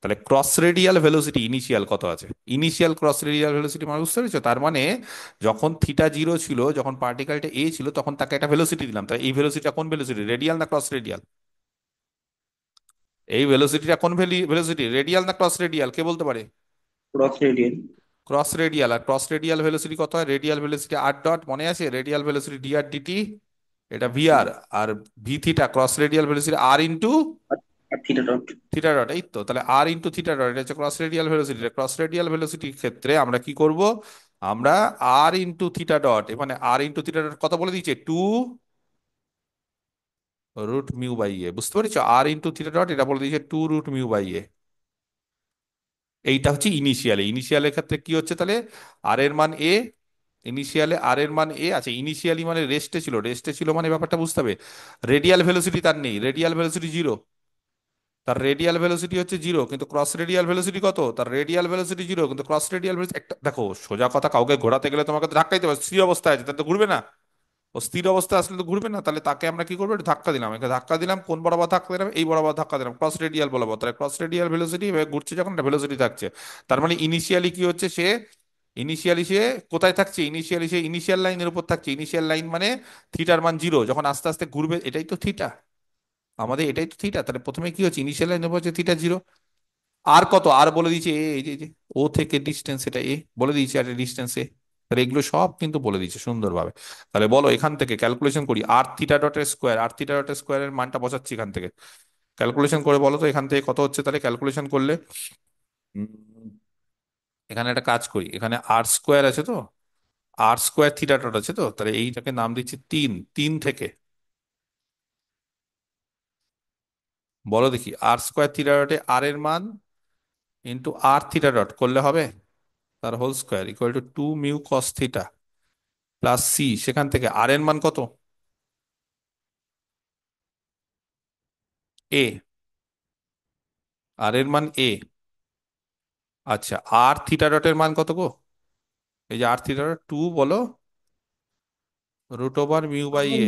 তাহলে ক্রস রেডিয়াল ভেলোসিটি ইনিশিয়াল কত আছে? ইনিশিয়াল ক্রস রেডিয়াল ভেলোসিটি মানে বুঝতে পেরেছো? তার মানে যখন থিটা জিরো ছিল, যখন পার্টিকেলটা এ ছিল, তখন তাকে একটা ভেলোসিটি দিলাম, তাই এই ভেলোসিটিটা কোন ভেলোসিটি, রেডিয়াল না ক্রস রেডিয়াল? এই ভেলোসিটিটা কোন ভেলোসিটি, রেডিয়াল না ক্রস রেডিয়াল, কে বলতে পারে? Cross radian. Cross radial. আর ক্রস রেডিয়াল ভেলোসিটি কত হয়? রেডিয়াল ভেলোসিটি আর ডট, মনে আছে? Radial velocity d r d t, এটা ভিআর। আর v theta, cross radial velocity r into r r theta dot. Theta dot, এই তো। তাহলে আর ইন্টু থিটা ডট, এটা হচ্ছে cross radial velocity. Cross radial ভেলোসিটির ক্ষেত্রে আমরা কি করব? আমরা আর ইন্টু থিটা ডট, মানে আর ইন্টু থিটা ডট কত বলে দিয়েছে? 2√μ/a, বুঝতে পেরেছো? আর ইন্টু থিটা ডট এটা বলে দিয়েছে 2√μ/a। এইটা হচ্ছে ইনিশিয়ালে। ইনিশিয়ালের ক্ষেত্রে কি হচ্ছে তাহলে? আর এর মান এ, ইনিশিয়ালে আর এর মান এ আছে। ইনিশিয়ালি মানে রেস্টে ছিল, রেস্টে ছিল মানে ব্যাপারটা বুঝতে হবে। রেডিয়াল ভেলোসিটি তার নেই, রেডিয়াল ভেলোসিটি জিরো। তার রেডিয়াল ভেলোসিটি হচ্ছে জিরো, কিন্তু ক্রস রেডিয়াল ভেলোসিটি কত? তার রেডিয়াল ভেলোসিটি জিরো, কিন্তু ক্রস রেডিয়াল ভেলোসিটি একটা। দেখো, সোজা কথা, কাউকে ঘোরাতে গেলে তোমাকে তো ধাক্কাইতে হবে। স্থির অবস্থায় আছে, তাহলে তো ঘুরবে না। ও স্থির অবস্থায় আসলে তো ঘুরবে না, তাহলে তাকে আমরা কি করবো? একটু ধাক্কা দিলাম, একে ধাক্কা দিলাম, কোন বরাবর ধাক্কা দিলাম? এই বরাবর ধাক্কা দিলাম, ক্রস রেডিয়াল বরাবর। তাহলে ক্রস রেডিয়াল ভেলোসিটি ঘুরছে যখন, একটা ভেলোসিটি থাকছে। তার মানে ইনিশিয়ালি কি হচ্ছে সে, ইনিশিয়ালি সে কোথায় থাকছে? ইনিশিয়ালি সে ইনিশিয়াল লাইনের উপর থাকছে। ইনিশিয়াল লাইন মানে থিটার মান জিরো, যখন আস্তে আস্তে ঘুরবে, এটাই তো থিটা। আমাদের এটাই তো থিটা। তাহলে প্রথমে কি হচ্ছে? ইনিশিয়াল লাইনের উপর হচ্ছে থিটা জিরো। আর কত? আর বলে দিয়েছে এ, এই যে ও থেকে ডিস্টেন্স, এটা এ বলে দিয়েছে, আর ডিস্টেন্স এ। তাহলে এগুলো সব কিন্তু বলে দিয়েছে সুন্দরভাবে। তাহলে বলো, এখান থেকে ক্যালকুলেশন করি। আর থিটা ডটের স্কোয়ার, আর থিটা ডটের স্কোয়ারের মানটা বসাচ্ছি এখান থেকে। ক্যালকুলেশন করে বলো তো এখান থেকে কত হচ্ছে তাহলে ক্যালকুলেশন করলে। উম, এখানে একটা কাজ করি, এখানে আর স্কোয়ার আছে তো, আর স্কোয়ার থিটা ডট আছে তো, তাহলে এইটাকে নাম দিচ্ছি তিন। তিন থেকে বলো দেখি, আর স্কোয়ার থিটা ডটে আর এর মান ইন্টু আর থিটা ডট করলে হবে, তার whole square equal to 2 μ cos theta plus c. সেখান থেকে আর এর মান কত? এ, আর এর মান এ। আচ্ছা, আর থিটা ডটের মান কত গো? এই যে আর থিটা ডট টু, বলো, √μ/a, ইউ বাই এ।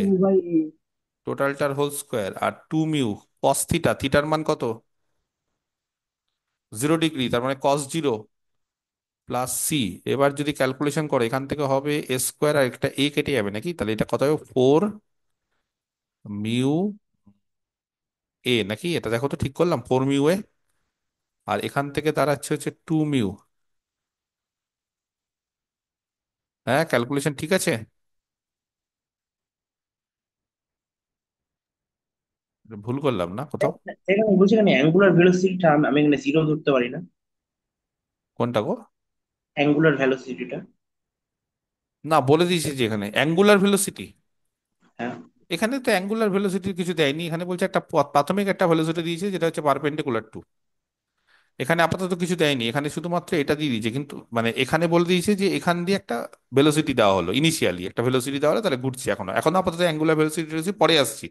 টোটালটার হোল স্কোয়ার। আর 2 μ cos থিটা, থিটার মান কত? 0 ডিগ্রি, তার মানে cos 0 প্লাস সি। এবার যদি ক্যালকুলেশন করে এখান থেকে হবে এ স্কোয়ার, আর একটা এ কেটে যাবে নাকি, তাহলে এটা কত হবে? 4 μ a নাকি? এটা দেখো তো, ঠিক করলাম? 4 μ a। আর এখান থেকে দাঁড়াচ্ছে হচ্ছে 2 μ। হ্যাঁ, ক্যালকুলেশন ঠিক আছে? ভুল করলাম না কোথাও? এখানে বলছি, এখানে অ্যাঙ্গুলার ভেলোসিটিটা আমি আমি এখানে জিরো ধরতে পারি না? কোনটা গো? অ্যাঙ্গুলার ভেলোসিটিটা। না, বলে দিয়েছে যে এখানে অ্যাঙ্গুলার ভেলোসিটি। হ্যাঁ। এখানে তো অ্যাঙ্গুলার ভেলোসিটির কিছু দেয়নি, এখানে বলছে একটা প্রাথমিক একটা ভেলোসিটি দিয়েছে, যেটা হচ্ছে পারপেন্ডিকুলার টু। এখানে আপাতত কিছু দেয়নি, এখানে শুধুমাত্র এটা দিয়ে দিয়েছে। কিন্তু মানে এখানে বলে দিয়েছে যে এখান দিয়ে একটা ভেলোসিটি দেওয়া হলো, ইনিশিয়ালি একটা ভেলোসিটি দেওয়া হলো, তাহলে ঘুরছে। এখনো এখনো আপাতত অ্যাঙ্গুলার ভেলোসিটি পরে আসছি।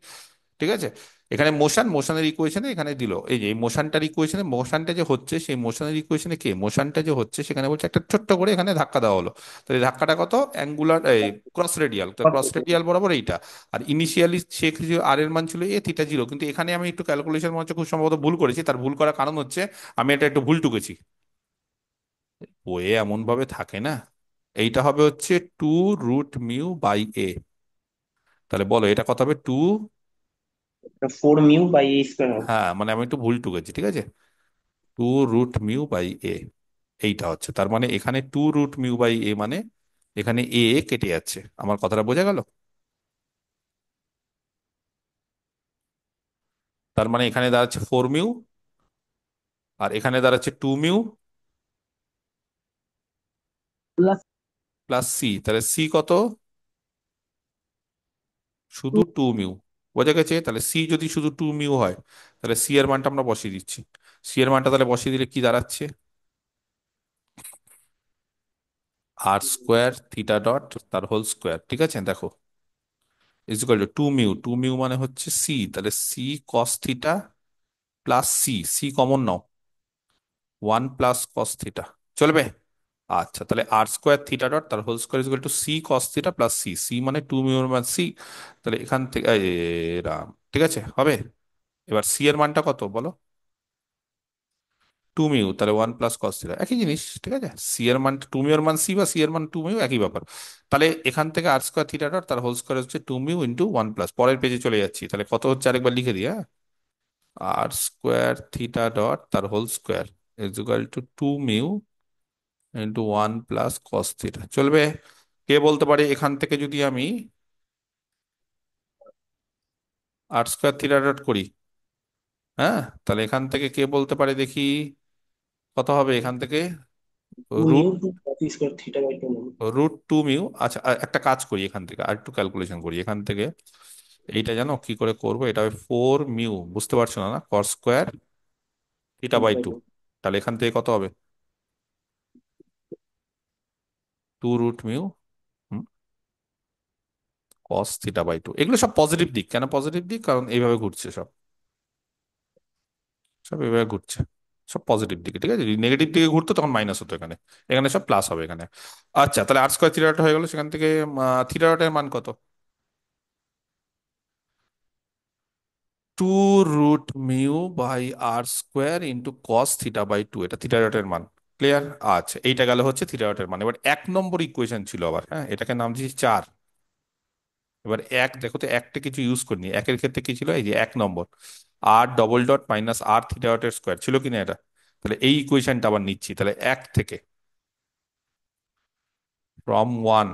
ঠিক আছে। এখানে মোশনের ইকুয়েশনে এখানে দিল, এই যে মোশনটার ইকুয়েশনে, মোশনটা যে হচ্ছে সেই মোশনের ইকুয়েশনে কে মোশনটা যে হচ্ছে, সেখানে বলছে একটা ছোট্ট করে এখানে ধাক্কা দেওয়া হলো। তাহলে এই ধাক্কাটা কত? অ্যাঙ্গুলার, এই ক্রস রেডিয়াল। তো ক্রস রেডিয়াল বরাবর এইটা। আর ইনিশিয়ালি সে কিছু আর এর মান ছিল এ, থিটা জিরো। কিন্তু এখানে আমি একটু ক্যালকুলেশন মনে হচ্ছে খুব সম্ভবত ভুল করেছি। তার ভুল করার কারণ হচ্ছে আমি এটা একটু ভুল টুকেছি। বইয়ে এমন ভাবে থাকে না। এইটা হবে হচ্ছে 2√μ/a। তাহলে বলো এটা কত হবে? টু, 4 μ/a² হবে। হ্যাঁ মানে আমি একটু ভুল টুকেছি, ঠিক আছে। 2√μ/a, এইটা হচ্ছে। তার মানে এখানে 2√μ/a মানে এখানে এ কেটে যাচ্ছে। আমার কথাটা বোঝা গেল? তার মানে এখানে দাঁড়াচ্ছে 4 μ, আর এখানে দাঁড়াচ্ছে 2 μ প্লাস প্লাস সি। তাহলে সি কত? টু। শুধু 2 μ। বোঝা গেছে? তাহলে সি যদি শুধু 2 μ হয়, তাহলে সি এর মানটা আমরা বসিয়ে দিচ্ছি। সি এর মানটা তাহলে বসিয়ে দিলে কি দাঁড়াচ্ছে? আর স্কোয়ার থিটা ডট তার হোল স্কোয়ার, ঠিক আছে দেখো, ইজ ইকুয়াল টু 2 μ। 2 μ মানে হচ্ছে সি, তাহলে c cos theta plus c, c common নাও, 1 প্লাস কস থিটা। চলবে? আচ্ছা, তাহলে আর স্কোয়ার থিটা ডট তার whole square equal to c cos theta plus c, c মানে টু মিউ এর মান সি। তাহলে এখান থেকে রাম, ঠিক আছে হবে। এবার সি এর মানটা কত বলো? টু মিউ, তাহলে ওয়ান প্লাস কস থিটা, একই জিনিস, ঠিক আছে। সি এর মান টু মিউ এর মান সি, বা সি এর মান টু মিউ, একই ব্যাপার। তাহলে এখান থেকে আর স্কোয়ার থিটা ডট তার হোল স্কোয়ার হচ্ছে two mu into one plus, পরের পেজে চলে যাচ্ছি, তাহলে কত হচ্ছে আরেকবার লিখে দিই, হ্যাঁ। আর স্কোয়ার থিটা ডট তার whole square is equal to two mu into one plus cos theta, চলবে। কে বলতে পারে এখান থেকে যদি আমি আর স্কোয়ার থিটা ডট করি, হ্যাঁ, তাহলে এখান থেকে কে বলতে পারে দেখি কত হবে এখান থেকে? টু রুট মিউ টু কপি square theta by two mu. Root two mu. আচ্ছা, একটা কাজ করি, এখান থেকে আর একটু ক্যালকুলেশন করি এখান থেকে। এইটা জানো কি করে করবো? এটা হবে ফোর মিউ, বুঝতে পারছো না না, cos square theta theta by by two. Two. তাহলে এখান থেকে কত হবে? Two root mu cos theta by two. এগুলো সব পজিটিভ দিক, কেন পজিটিভ দিক? কারণ এইভাবে ঘুরছে সব, সব এইভাবে ঘুরছে, সব পজিটিভ দিকে, ঠিক আছে। যদি নেগেটিভ দিকে ঘুরতো তখন মাইনাস হতো এখানে, এখানে সব প্লাস হবে এখানে। আচ্ছা, তাহলে আর স্কোয়ার থিটা হয়ে গেল, সেখান থেকে থিটা এর মান কত? Two root mu by r square into cos theta by two, এটা থিটা এর মান। ক্লিয়ার? আচ্ছা, এইটা গেল হচ্ছে থিটা এর মান। এবার এক নম্বর ইকুয়েশন ছিল আবার, হ্যাঁ, এটাকে নাম দিয়েছি চার। এবার এক দেখো তো, একটা কিছু ইউজ করিনি, একের ক্ষেত্রে কি ছিল, এই যে এক নম্বর, আর double dot minus r theta এর স্কোয়ার ছিল কিনা এটা। তাহলে এই ইকুয়েশনটা আবার নিচ্ছি, তাহলে এক থেকে, from one,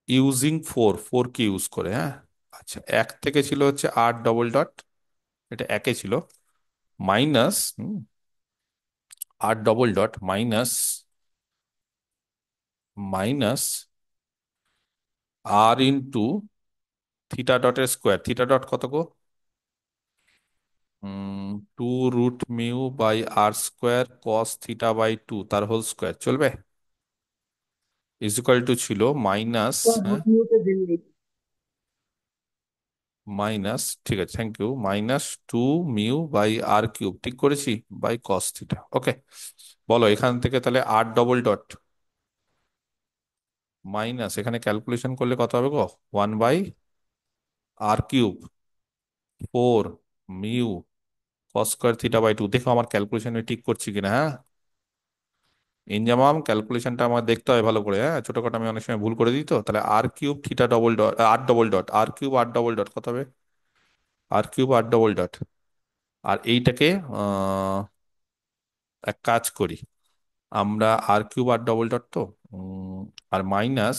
using four, four K use করে, হ্যাঁ। আচ্ছা, এক থেকে ছিল হচ্ছে আর ডবল ডট, এটা একে ছিল, minus r double dot minus, minus r into theta ডটের স্কোয়ার, থিটা ডট কত গো? Two root mu by r square cos theta by two তার হোল স্কোয়ার, চলবে। ইজ ইকুয়াল টু ছিল মাইনাস, হ্যাঁ, রুট মিউতে দিন নেই। মাইনাস, ঠিক আছে, thank you, minus two mu by r cube, ঠিক করেছি, বাই কস থিটা, ওকে। বলো এখান থেকে তাহলে আর ডবল ডট মাইনাস, এখানে ক্যালকুলেশন করলে কত হবে গো? One by r cube, four mu cos square theta by two. দেখো আমার ক্যালকুলেশন ঠিক করছি কিনা, হ্যাঁ। ইনজামাম ক্যালকুলেশনটা আমার দেখতে হয় ভালো করে, হ্যাঁ, ছোটখাটো আমি অনেক সময় ভুল করে দিই তো। তাহলে r cube theta double dot, r double dot, r cube r double dot কত হবে? R cube r double dot, আর এইটাকে আহ এক কাজ করি আমরা, r cube r double dot তো, um, r minus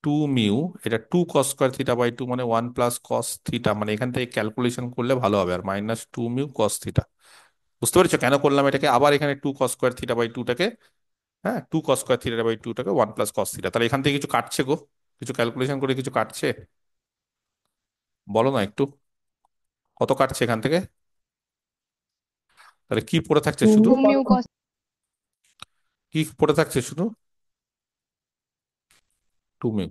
two mu, এটা two cos square theta by two মানে ওয়ান প্লাস কস থিটা, মানে এখান থেকে ক্যালকুলেশন করলে ভালো হবে, r minus two mu cos theta. বুঝতে পেরেছো কেন করলাম এটাকে? আবার এখানে two cos square theta by টুটাকে, হ্যাঁ, two cos square theta by টুটাকে ওয়ান প্লাস কস থিটা, তাহলে এখান থেকে কিছু কাটছে গো, কিছু ক্যালকুলেশন করে কিছু কাটছে, বলো না একটু, কত কাটছে এখান থেকে? তাহলে কি পড়ে থাকছে টু শুধু? মিউ টু কত? মিউ কস। কি পড়ে থাকছে শুধু? টু মিউ,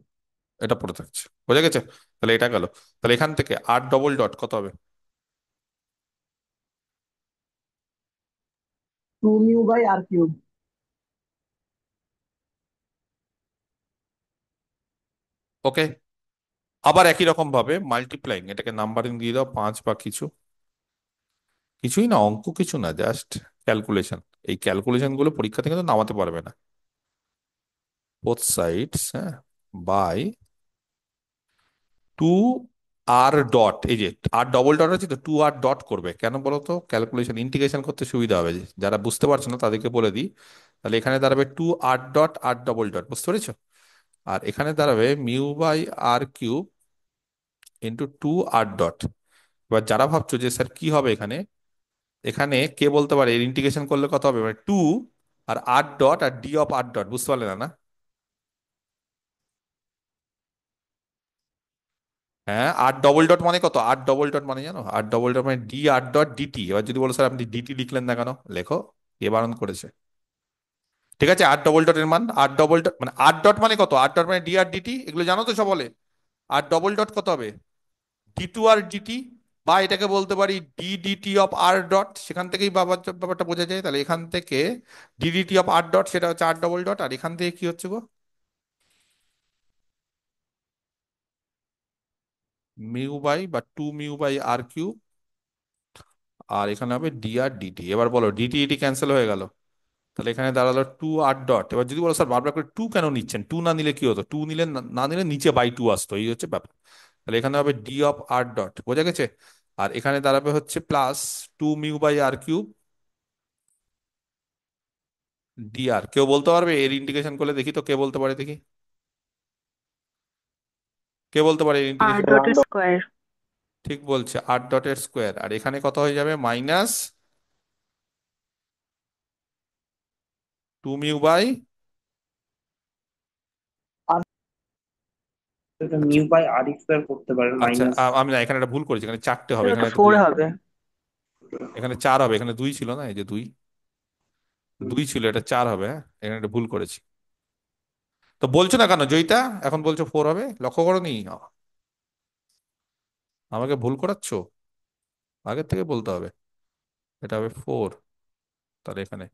এটা পড়ে থাকছে, বোঝা গেছে। তাহলে এটা গেল। তাহলে এখান থেকে আর ডবল ডট কত হবে? Two mu by r cube. Okay. আবার একই রকম ভাবে মাল্টিপ্লাইং, এটাকে নাম্বারিং দিয়ে দাও, পাঁচ বা কিছু, কিছুই না, অঙ্ক কিছু না, জাস্ট ক্যালকুলেশন। এই ক্যালকুলেশন গুলো পরীক্ষা থেকে তো নামাতে পারবে না। বোথ সাইডস, হ্যাঁ, বাই টু আর ডট, এই যে আর ডবল ডট আছে তো, টু আর ডট করবে কেন বলো তো? ক্যালকুলেশন ইন্টিগ্রেশন করতে সুবিধা হবে, যারা বুঝতে পারছো না তাদেরকে বলে দিই। তাহলে এখানে দাঁড়াবে two r dot r double dot, বুঝতে পেরেছো? আর এখানে দাঁড়াবে mu by r cube into two r dot. এবার যারা ভাবছো যে স্যার কি হবে এখানে, এখানে কে বলতে পারে এর ইন্টিগ্রেশন করলে কত হবে? মানে two r r dot r d of r dot, বুঝতে পারলে না না? হ্যাঁ, আর ডবল ডট মানে কত? আর ডবল ডট মানে জানো? আর ডবল ডট মানে ডি আর ডট ডিটি। এবার যদি বলো স্যার আপনি ডিটি লিখলেন না কেন, লেখো, কে বারণ করেছে? ঠিক আছে, আর ডবল ডট এর মান, আর ডবল ডট মানে আর ডট মানে কত? আর ডট মানে ডি আর ডিটি, এগুলো জানো তো সব বলে। আর ডবল ডট কত হবে? ডি টু আর ডিটি, বা এটাকে বলতে পারি ডিডিটি অফ আর ডট, সেখান থেকেই ব্যাপারটা বোঝা যায়। তাহলে এখান থেকে ডিডিটি অফ আর ডট সেটা হচ্ছে আর ডবল ডট, আর এখান থেকে কি হচ্ছে গো, মিউ বাই বা two mu by r cube, আর এখানে হবে ডি আর ডিটি। এবার বলো ডিটি এটি ক্যান্সেল হয়ে গেল, তাহলে এখানে দাঁড়ালো টু আর ডট। এবার যদি বলো স্যার বারবার করে টু কেন নিচ্ছেন, টু না নিলে কি হতো, টু নিলে না নিলে নিচে বাই টু আসতো, এই হচ্ছে ব্যাপার। তাহলে এখানে হবে ডি অফ আর ডট, বোঝা গেছে। আর এখানে দাঁড়াবে হচ্ছে plus two mu by r cube d r. কেউ বলতে পারবে এর ইন্টিগ্রেশন করলে, দেখি তো কে বলতে পারে, দেখি কে বলতে পারে এর আর ইন্টিগ্রেশন। ডটের স্কোয়ার। ঠিক বলছে, আর ডটের স্কোয়ার। আর এখানে কত হয়ে যাবে, মাইনাস টু মিউ বাই, এটা আচ্ছা মিউ বাই আর স্কোয়ার করতে পারেন আচ্ছা, মাইনাস। আমি না, এখানে একটা ভুল করেছি, এখানে চারটে হবে, এটা তো এখানে একটা ফোর দুই, হবে। এখানে চার হবে, এখানে দুই ছিল না, এই যে দুই, দুই ছিল, এটা চার হবে, হ্যাঁ এখানে একটা ভুল করেছি। তো বলছো না কেন জয়িতা, এখন বলছো ফোর হবে, লক্ষ্য করোনি, আমাকে ভুল করাচ্ছো, আগের থেকে বলতে হবে, এটা হবে ফোর। তাহলে এখানে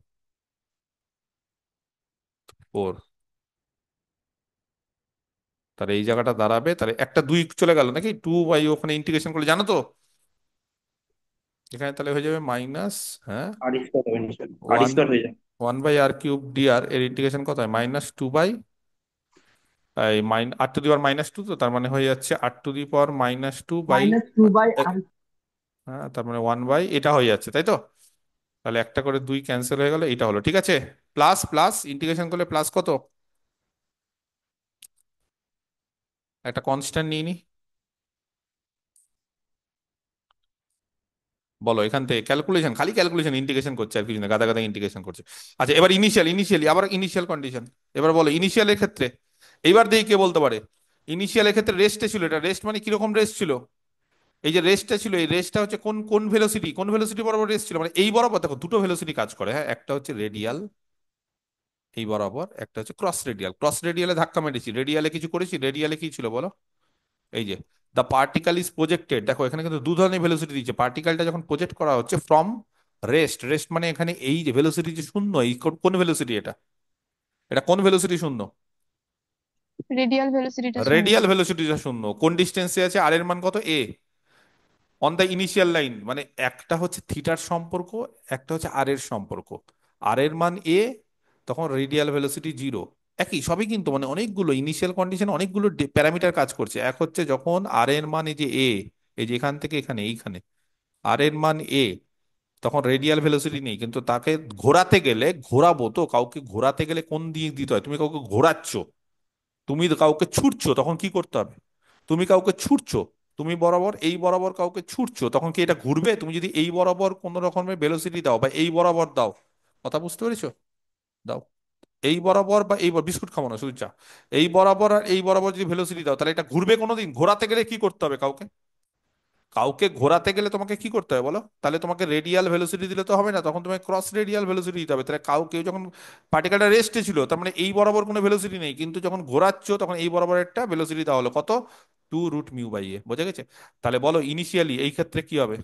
ফোর, তাহলে এই জায়গাটা দাঁড়াবে, তাহলে একটা দুই চলে গেল নাকি, টু বাই ওখানে ইন্টিগ্রেশন করলে জানো তো, এখানে তাহলে হয়ে যাবে মাইনাস, হ্যাঁ আর স্কোয়ার হবে নিচে, আর ওয়ান, স্কোয়ার হয়ে যায়। One by r cube d r, এর ইন্টিগ্রেশন কত হয়, মাইনাস টু বাই, এই r to the power minus two, তো তার মানে হয়ে যাচ্ছে r to the power minus two by, minus two by r. হ্যাঁ তার মানে ওয়ান বাই এটা হয়ে যাচ্ছে, তাই তো। তাহলে একটা করে দুই ক্যান্সেল হয়ে গেল, এটা হলো ঠিক আছে। প্লাস প্লাস ইন্টিগ্রেশন করলে প্লাস কত, একটা কনস্ট্যান্ট নিয়ে নি, বলো এখান থেকে ক্যালকুলেশন, খালি ক্যালকুলেশন, ইন্টিগ্রেশন করছে আর কিছু না, গাদা গাদা ইন্টিগ্রেশন করছে। আচ্ছা এবার ইনিশিয়ালি আবার ইনিশিয়াল কন্ডিশন, এবার বলো ইনিশিয়ালের ক্ষেত্রে, এইবার দেখি কে বলতে পারে। ইনিশিয়ালের ক্ষেত্রে রেস্টে ছিল, এটা রেস্ট মানে কিরকম রেস্ট ছিল, এই যে রেস্টটা ছিল, এই রেস্টটা হচ্ছে কোন কোন ভেলোসিটি, কোন ভেলোসিটি বরাবর রেস্ট ছিল, মানে এই বরাবর দেখো দুটো ভেলোসিটি কাজ করে, হ্যাঁ একটা হচ্ছে রেডিয়াল এই বরাবর, একটা হচ্ছে ক্রস রেডিয়াল। ক্রস রেডিয়ালে ধাক্কা মেরেছি, রেডিয়ালে কিছু করেছি, রেডিয়ালে কি ছিল বলো, এই যে দ্য পার্টিকেল ইজ প্রজেক্টেড, দেখো এখানে কিন্তু দু ধরনের ভেলোসিটি দিচ্ছে, পার্টিকেলটা যখন প্রজেক্ট করা হচ্ছে ফ্রম রেস্ট, রেস্ট মানে এখানে এই যে ভেলোসিটি যে শূন্য, এই কোন ভেলোসিটি এটা, এটা কোন ভেলোসিটি শূন্য, রেডিয়াল ভেলোসিটিটা শূন্য। রেডিয়াল ভেলোসিটিটা শূন্য। কোন ডিস্টেন্সে আছে, আর এর মান কত, এ, অন দ্য ইনিশিয়াল লাইন, মানে একটা হচ্ছে থিটার সম্পর্ক, একটা হচ্ছে আর এর সম্পর্ক, আর এর মান এ, তখন রেডিয়াল ভেলোসিটি জিরো। একই সবই কিন্তু, মানে অনেকগুলো ইনিশিয়াল কন্ডিশন, অনেকগুলো প্যারামিটার কাজ করছে। এক হচ্ছে যখন আর এর মান এই যে এ, এই যে এখান থেকে এখানে এইখানে আর এর মান এ, তখন রেডিয়াল ভেলোসিটি নেই, কিন্তু তাকে ঘোরাতে গেলে, ঘোরাবো তো কাউকে, ঘোরাতে গেলে কোন দিক দিতে হয়, তুমি কাউকে ঘোরাচ্ছ, তুমি কাউকে ছুটছো, তখন কি করতে হবে, তুমি কাউকে ছুটছো, তুমি বরাবর এই বরাবর কাউকে ছুটছো, তখন কি এটা ঘুরবে, তুমি যদি এই বরাবর কোন রকমের ভেলোসিটি দাও বা এই বরাবর দাও, কথা বুঝতে পেরেছো, দাও এই বরাবর বা এই বিস্কুট খাবো না শুধু চা, এই বরাবর আর এই বরাবর যদি ভেলোসিটি দাও, তাহলে এটা ঘুরবে কোনোদিন, ঘোরাতে গেলে কি করতে হবে, কাউকে কাউকে ঘোরাতে গেলে তোমাকে কি করতে হবে বলো, তাহলে তোমাকে রেডিয়াল ভেলোসিটি দিলে তো হবে না, তখন তোমাকে ক্রস রেডিয়াল ভেলোসিটি দিতে হবে। তাহলে কেউ যখন পার্টিকেলটা রেস্টে ছিল, তার মানে এই বরাবর কোনো ভেলোসিটি নেই, কিন্তু যখন ঘোরাচ্ছ তখন এই বরাবর একটা ভেলোসিটি দেওয়া হলো কত, টু রুট মিউ বাই এ, বোঝা গেছে। তাহলে বলো ইনিশিয়ালি এই ক্ষেত্রে কি হবে,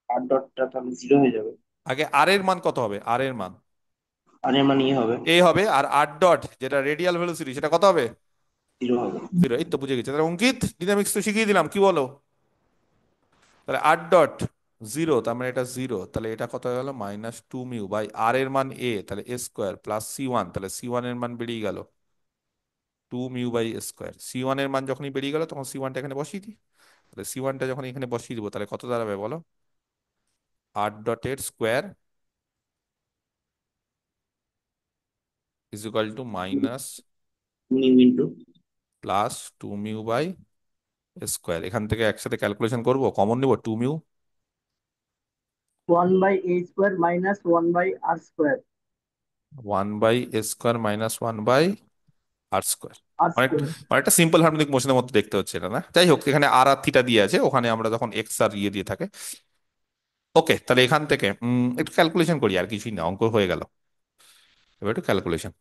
আর ডটটা তাহলে জিরো হয়ে যাবে। আগে আর এর মান কত হবে, আর এর মান আর এর মানে হবে এ হবে, আর আর ডট যেটা রেডিয়াল ভেলোসিটি সেটা কত হবে, জিরো হবে। জিরো। এই তো বুঝে গেছে, তাহলে অঙ্কিত ডিনামিক্স তো শিখিয়ে দিলাম, কি বলো, তাহলে আর ডট জিরো, তার মানে এটা জিরো, তাহলে এটা কত হয়ে গেল, minus two mu by r এর মান এ, তাহলে a square plus c one, তাহলে সি ওয়ান এর মান বেরিয়ে গেল two mu by square. C one এর মান যখনই বেরিয়ে গেল, তখন সি ওয়ানটা এখানে বসিয়ে দিই, তাহলে সি ওয়ানটা যখন এখানে বসিয়ে দিব, তাহলে কত দাঁড়াবে বলো, আর ডটের square is equal to minus mu into plus two mu by square. এখান থেকে একসাথে ক্যালকুলেশন করব, কমন নিব, two mu, one by a square minus one by r square. One by square minus one by r square. আর অনেক, স্কোয়ার। অনেকটা সিম্পল হার্মোনিক মোশনের মতো দেখতে হচ্ছে এটা, না যাই হোক, এখানে আর আর থিটা দিয়ে আছে, ওখানে আমরা যখন এক্স আর ইয়ে দিয়ে থাকে। ওকে, তাহলে এখান থেকে একটু ক্যালকুলেশন করি, আর কিছুই না, অঙ্ক হয়ে গেল, এবার একটু ক্যালকুলেশন।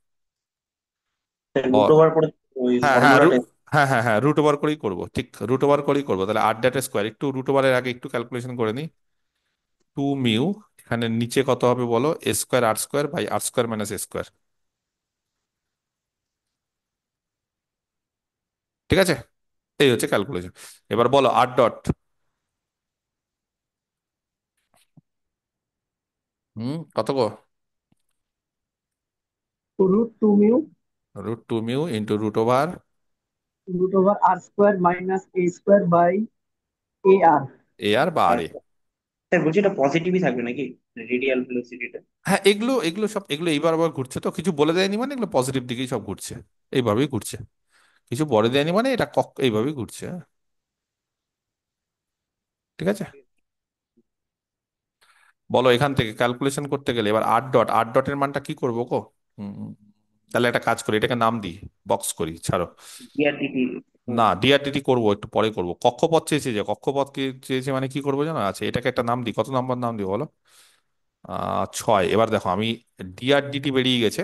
রুট ওভার করে ওই হ্যাঁ হ্যাঁ, ফর্মুলাটা। হ্যাঁ হ্যাঁ হ্যাঁ, রুট ওভার করেই করবো, ঠিক রুট ওভার করেই করবো। তাহলে আর ডেটা স্কোয়ার, একটু রুট ওভারের আগে একটু ক্যালকুলেশন করে নিই। 2 মিউ, এখানে নিচে কত হবে বলো, a square r square by r square minus a square. ঠিক আছে, এই হচ্ছে ক্যালকুলেশন। এবার বলো আর ডট। কত গো? √2 mu √2 mu into root over √r² - a² by ar। A r বা আর এ। আচ্ছা স্যার, বলছি এটা পজিটিভই থাকবে নাকি রেডিয়াল ভেলোসিটিটা? হ্যাঁ, এগুলো এগুলো সব, এগুলো এইবার আবার ঘুরছে তো, কিছু বলে দেয়নি মানে এগুলো পজিটিভ দিকেই সব ঘুরছে, এইভাবেই ঘুরছে। কিছু বলে দেয়নি মানে এটা এইভাবেই ঘুরছে, হ্যাঁ? ঠিক আছে, বলো এখান থেকে ক্যালকুলেশন করতে গেলে এবার আর ডট, আর ডটের মানটা কি করবো গো? হুম, তাহলে একটা কাজ করি, এটাকে নাম দিই, বক্স করি, ছাড়ো। ডিআরডিটি। না, ডিআরডিটি করবো একটু পরে করবো। কক্ষপথ চেয়েছে, যে কক্ষপথ কি চেয়েছে মানে কি করবো জানো, আছে এটাকে একটা নাম দিই, কত নাম্বার নাম দিই বলো? 6। এবার দেখো আমি ডিআরডিটি বেরিয়ে গেছে,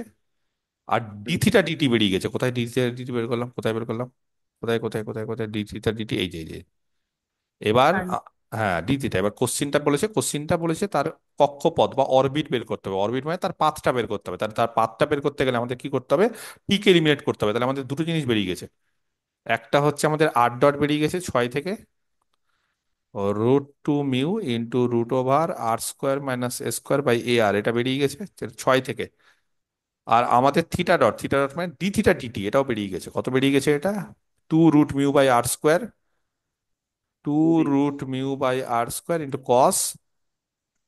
আর ডি থিটা ডিটি বেরিয়ে গেছে। কোথায় ডি থিটা ডিটি বের করলাম, কোথায় বের করলাম, কোথায় কোথায় কোথায় কোথায় ডি থিটা ডিটি, এই যে এই যে। এবার হ্যাঁ ডি থিটা, এবার কোশ্চিনটা বলেছে তার কক্ষপথ বা অরবিট বের করতে হবে। অরবিট মানে তার পাথটা বের করতে হবে। তার পাথটা বের করতে গেলে আমাদের কি করতে হবে, টি কে এলিমিনেট করতে হবে। তাহলে আমাদের দুটো জিনিস বেরিয়ে গেছে। একটা হচ্ছে আমাদের আর ডট বেরিয়ে গেছে 6 থেকে, √2 mu into root over r square minus a square by a r, এটা বেরিয়ে গেছে 6 থেকে। আর আমাদের থিটা ডট, থিটা ডট মানে ডি থিটা ডিটি, এটাও বেরিয়ে গেছে। কত বেরিয়ে গেছে এটা? 2√μ/r², two root mu by r square into cos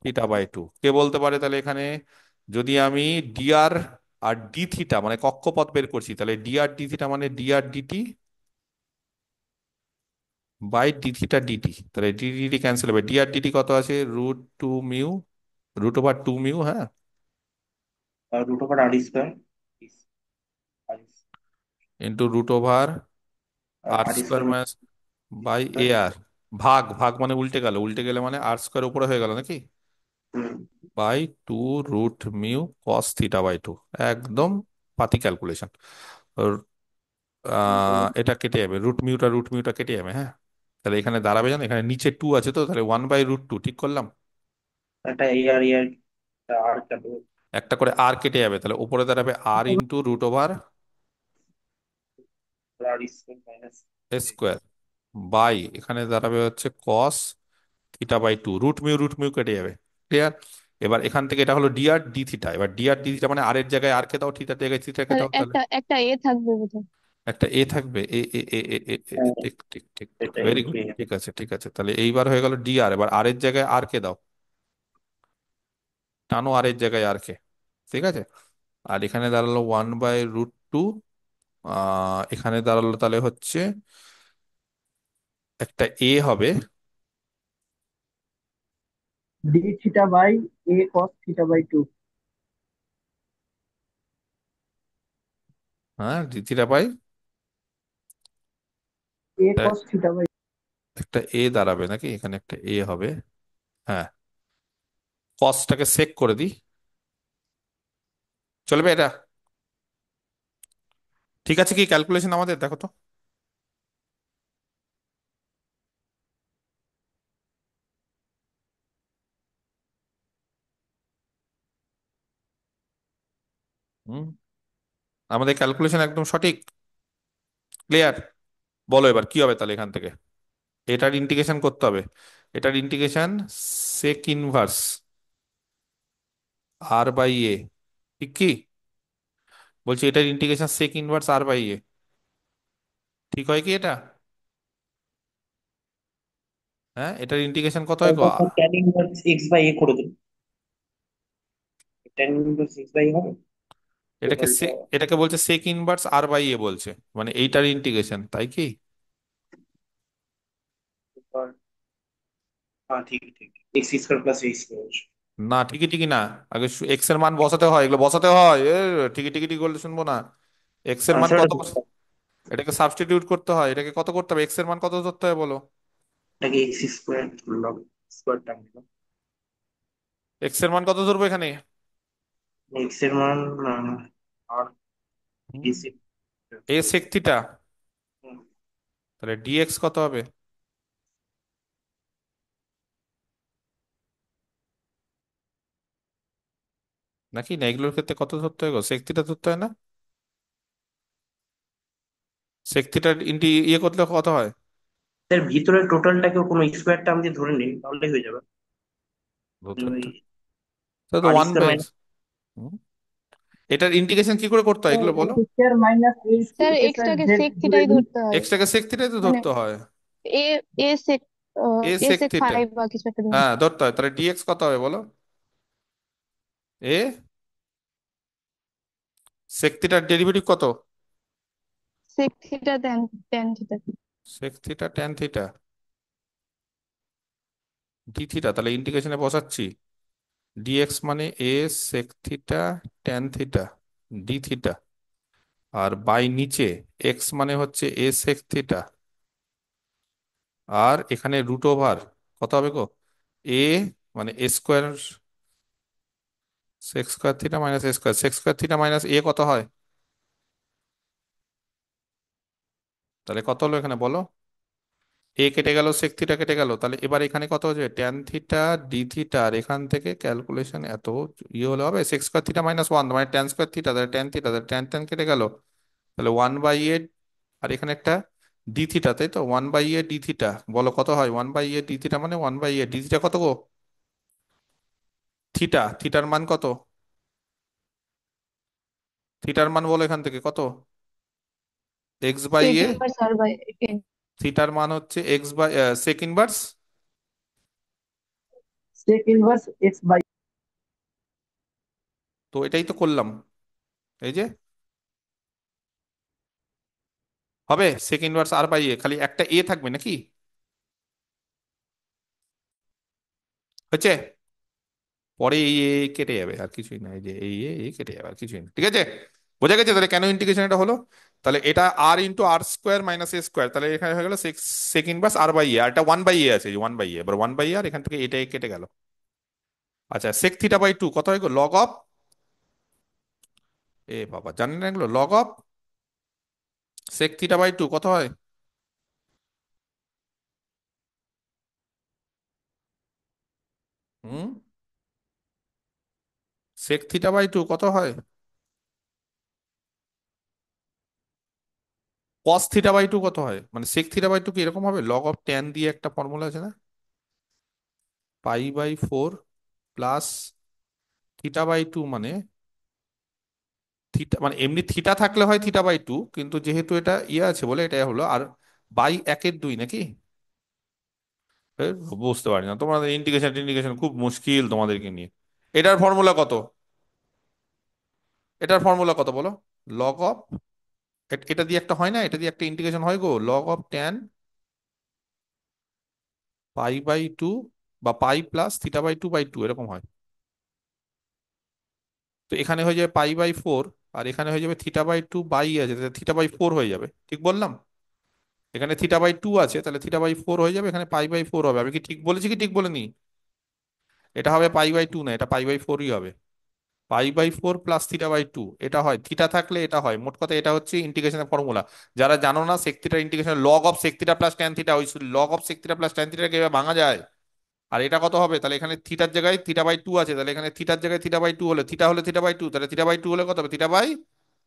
থিটা/2। কে বলতে পারে তাহলে এখানে, যদি আমি ডিআর আর ডি থিটা মানে কক্ষপথ বের করছি, তাহলে ডিআর ডি থিটা মানে dr dt by d theta dt, তাহলে ডি ডিটি ক্যান্সেল হবে। ডিআর ডিটি কত আছে, √2 মিউ, √2 মিউ, হ্যাঁ, √r²। R into root over r r square square minus by a square. R. ভাগ ভাগ মানে উল্টে গেল, উল্টে গেলে মানে আর স্কোয়ার উপরে হয়ে গেল নাকি, বাই 2√μ কস থিটা/2। একদম পাতি ক্যালকুলেশন। এটা কেটে যাবে, রুট মিউটা কেটে যাবে, হ্যাঁ। তাহলে এখানে দাঁড়াবে জানো, এখানে নিচে 2 আছে তো, তাহলে 1/√2 ঠিক করলাম। একটা এআর এআর আর কাটবে। একটা করে আর কেটে যাবে, তাহলে উপরে দাঁড়াবে r into root over r square minus. A square by, এখানে দাঁড়াবে হচ্ছে কস থিটা/2। রুট মিউ কেটে যাবে, ক্লিয়ার। এবার এখান থেকে এটা হলো ডিআর ডি থিটা, এবার ডিআর ডি থিটা মানে আর এর জায়গায় আর কে দাও, থিটার জায়গায় থিটাকে তাহলে দাও, তাহলে একটা একটা এ থাকবে বোধহয়। একটা এ থাকবে। এ এ এ এ এ এ, হ্যাঁ, ঠিক ঠিক ঠিক ঠিক, সেটাই ভেরি গুড, ঠিক আছে ঠিক আছে। তাহলে এইবার হয়ে গেল ডিআর, এবার আর এর জায়গায় আর কে দাও, টানো আর এর জায়গায় আর কে, ঠিক আছে। আর এখানে দাঁড়ালো 1/√2। এখানে দাঁড়ালো তাহলে হচ্ছে একটা এ হবে, d θ/a cos θ/2। হ্যাঁ দ্বিতীয়টা পাই, a cos θ/2। একটা এ দাঁড়াবে নাকি, এখানে একটা এ হবে, হ্যাঁ। কসটাকে সেক করে দিই, চলবে এটা? ঠিক আছে কি ক্যালকুলেশন আমাদের, দেখো তো। হুম, আমাদের ক্যালকুলেশন একদম সঠিক, ক্লিয়ার। বলো এবার কি হবে তাহলে এখান থেকে, এটার ইন্টিগ্রেশন করতে হবে। এটার ইন্টিগ্রেশন সেক ইনভার্স r/a, ঠিক কি? বলছি এটার ইন্টিগ্রেশন সেক ইনভার্স r/a, ঠিক হয় কি এটা? হ্যাঁ, এটার ইন্টিগ্রেশন কত হয় গো? ট্যান ইনভার্স এক্স বাই এ করে দিন। ট্যান ইনভার্স এক্স বাই হবে এটাকে টোটালটা। এটাকে বলছে সেক ইনভার্স r/a বলছে, মানে এইটার ইন্টিগ্রেশন, তাই কি? হ্যাঁ ঠিক ঠিক, x² + a²। না, ঠিকই ঠিকই না, আগে এক্স এর মান বসাতে হয়, এগুলো বসাতে হয়। ঠিকই ঠিকই ঠিক বললে শুনবো না। এক্স এর মান আনসারটা কত করতে এটাকে সাবস্টিটিউট করতে হয়, এটাকে কত করতে হবে, এক্স এর মান কত ধরতে হবে বলো? এটাকে x² লগ স্কোয়ার টার্ম দিলাম। এক্স এর মান কত ধরবো এখানে? এক্স এর মান আর হুম, এসি। এ সেক থিটা, তাহলে ডিএক্স কত হবে? নাকি না, এগুলোর ক্ষেত্রে কত ধরতে হয় গো? সেক থিটা ধরতে হয় না? সেক থিটা ইন্টি ইয়ে করলে কত হয়? এর ভিতরে টোটালটাকে কোনো স্কোয়ার টার্ম দিয়ে ধরে নিন, তাহলেই হয়ে যাবে। ধরতে মানে ওই হতো, তাহলে তো আর ওয়ান স্কোয়ার বাই। মাইনাস। এটার ইন্টিগ্রেশন কি করে করতে হয় এগুলো বলো? এক্স স্কোয়ার মাইনাস এ স্যার স্যার এক্সটাকে জেড সেক ধরে থিটাই নিন। ধরতে হয়। এক্সটাকে সেক থিটাই তো মানে ধরতে হয়। এ এ সেক এ এ সেক সেক থিটা, ফাইভ বা কিছু একটা ধরুন। হ্যাঁ ধরতে হয়। তাহলে ডিএক্স কত হবে বলো? এ সেক থিটার ডেরিভেটিভ কত? Sec theta tan theta. Sec theta tan theta d theta, তাহলে ইন্টিগ্রেশনে বসাচ্ছি। ডিএক্স মানে a sec theta tan theta d theta, আর বাই নিচে এক্স মানে হচ্ছে এ সেক থিটা, আর এখানে রুট ওভার কত হবে গো? এ মানে a square, sec square theta minus a square, sec square theta minus a কত হয়? তাহলে কত হলো এখানে বলো? এ কেটে গেল, সেক থিটা কেটে গেল, তাহলে এবার এখানে কত হচ্ছে? ট্যান থিটা ডি থিটা, আর এখান থেকে ক্যালকুলেশন এত ইয়ে হলে হবে? Sec square theta minus one মানে ট্যান স্কোয়ার থিটা, তাহলে ট্যান থিটা, তাহলে ট্যান ট্যান কেটে গেল, তাহলে ওয়ান বাই এ, আর এখানে একটা ডি থিটা, তাই তো? One by a d theta, বলো কত হয়? One by a d theta মানে one by a d theta কত গো? থিটা, থিটার মান কত? থিটার মান বলো এখান থেকে কত? X by sec a, inverse r by a. থিটার মান হচ্ছে x by sec inverse. Sec inverse x by. তো এটাই তো করলাম, এই যে হবে সেক ইনভার্স আর বাই এ, খালি একটা এ থাকবে নাকি? হচ্ছে, পরে এই এ কেটে যাবে আর কিছুই না, এই যে এই কেটে যাবে আর কিছুই না, ঠিক আছে? বোঝা গেছে তাহলে কেন ইন্টিগ্রেশন এটা হলো? তাহলে এটা আর into R square minus a square, তাহলে এখানে হয়ে গেল সেক, সেক inverse r by a, r এটা ওয়ান বাই এ আছে, ওয়ান বাই এ, এবার ওয়ান বাই এ, আর এখান থেকে এটা কেটে গেল। আচ্ছা, সেক থিটা বাই টু কত হয় গো? লগ অফ, এ বাবা জানেন না এগুলো? Log of sec theta by two কত হয়? হুম, সেক থিটা বাই টু কত হয়? কস থিটা বাই টু কত হয়? মানে সেক থিটা বাই টু কি এরকম হবে? লগ অফ ট্যান দিয়ে একটা ফর্মুলা আছে না, pi by four plus theta by two, মানে থিটা মানে এমনি থিটা থাকলে হয় থিটা বাই টু, কিন্তু যেহেতু এটা ইয়ে আছে বলে এটা হলো, আর বাই একের দুই নাকি? এ, বুঝতে পারি না, তোমাদের ইন্টিগ্রেশন ইন্টিগ্রেশন খুব মুশকিল তোমাদেরকে নিয়ে। এটার ফর্মুলা কত? এটার ফর্মুলা কত বলো? লগ অফ, এটা দিয়ে একটা হয় না, এটা দিয়ে একটা ইন্টিগ্রেশন হয় গো, log of tan pi by two, বা pi plus theta by two by two এরকম হয়। তো এখানে হয়ে যাবে পাই বাই ফোর, আর এখানে হয়ে যাবে থিটা বাই টু বাই আছে, থিটা বাই ফোর হয়ে যাবে, ঠিক বললাম? এখানে থিটা বাই টু আছে, তাহলে থিটা বাই ফোর হয়ে যাবে, এখানে পাই বাই ফোর হবে। আমি কি ঠিক বলেছি কি ঠিক বলিনি? এটা হবে পাই বাই টু না, এটা পাই বাই ফোরই হবে। Pi by four plus theta by two, এটা হয়, থিটা থাকলে এটা হয়। মোট কথা এটা হচ্ছে ইন্টিগ্রেশনের ফর্মুলা। যারা জানো না, সেক থিটার integration log of sec theta plus tan theta, ওই log of sec theta plus tan theta কিভাবে ভাঙা যায়। আর এটা কত হবে? তাহলে এখানে থিটার জায়গায় থিটা বাই টু আছে, তাহলে এখানে থিটার জায়গায় থিটা বাই টু হলে, থিটা হলে থিটা বাই টু, তাহলে থিটা বাই টু হলে কত হবে? Theta by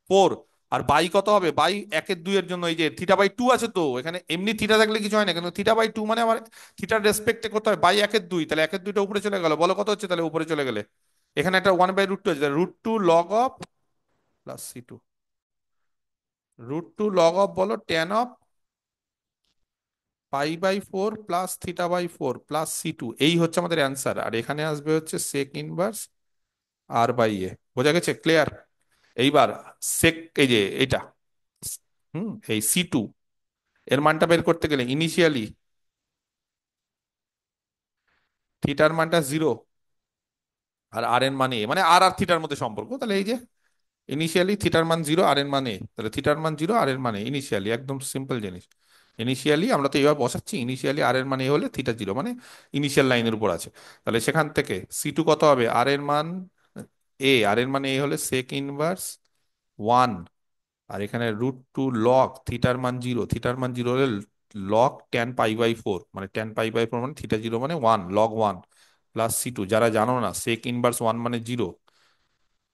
four. আর বাই কত হবে? বাই একের দুইয়ের জন্য, এই যে থিটা বাই টু আছে, তো এখানে এমনি থিটা থাকলে কিছু হয় না, কিন্তু থিটা বাই টু মানে আমার থিটার রেসপেক্টে করতে হয় বাই একের দুই, তাহলে একের দুইটা উপরে চলে গেল, বলো কত হচ্ছে? তাহলে উপরে চলে গেলে এখানে একটা ওয়ান বাই রুট টু আছে, root two log of plus c two, root two log of বলো tan of pi by four plus theta by four plus c two, এই হচ্ছে আমাদের অ্যান্সার। আর এখানে আসবে হচ্ছে সেক ইনভার্স আর বাই এ। বোঝা গেছে? ক্লিয়ার? এইবার সেক, এই যে এটা, এই সি টু এর মানটা বের করতে গেলে ইনিশিয়ালি থিটার মানটা জিরো, আর আর এর মানে মানে আর আর থিটার মধ্যে সম্পর্ক, তাহলে এই যে ইনিশিয়ালি থিটার মান জিরো আর এর মানে, তাহলে থিটার মান জিরো আর এর মানে ইনিশিয়ালি, একদম সিম্পল জিনিস। ইনিশিয়ালি আমরা তো এইভাবে বসাচ্ছি, ইনিশিয়ালি আর এর মানে হলে থিটা জিরো, মানে ইনিশিয়াল লাইনের উপর আছে। তাহলে সেখান থেকে সি টু কত হবে? আর এর মান আর এর মানে হলে সেক ইনভার্স ওয়ান, আর এখানে রুট টু লগ থিটার মান জিরো, থিটার মান জিরো হলে লগ tan π/4, মানে tan π/4 মানে θ0 মানে 1 log 1 প্লাস C2। যারা জানো না, সেক ইনভার্স 1 মানে 0।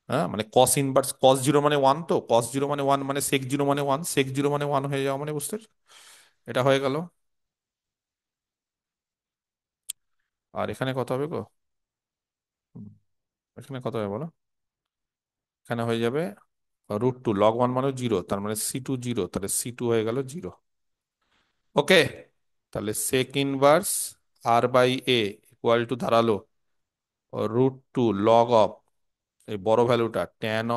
হ্যাঁ, মানে cos0 মানে 1, তো cos0 মানে 1 মানে sec0 মানে 1, sec0 মানে 1 হয়ে যাওয়া মানে, বুঝতে পারছো? এটা হয়ে গেল। আর এখানে কত হবে গো? হুম, এখানে কত হবে বলো? এখানে হয়ে যাবে √2, log 1 মানে 0, তার মানে C2 0, তাহলে C2 হয়ে গেল 0। ওকে, তাহলে সেক ইনভার্স R/A ইকুয়াল টু দাঁড়ালো √2 লগ অফ, এই বড় ভ্যালুটা, tan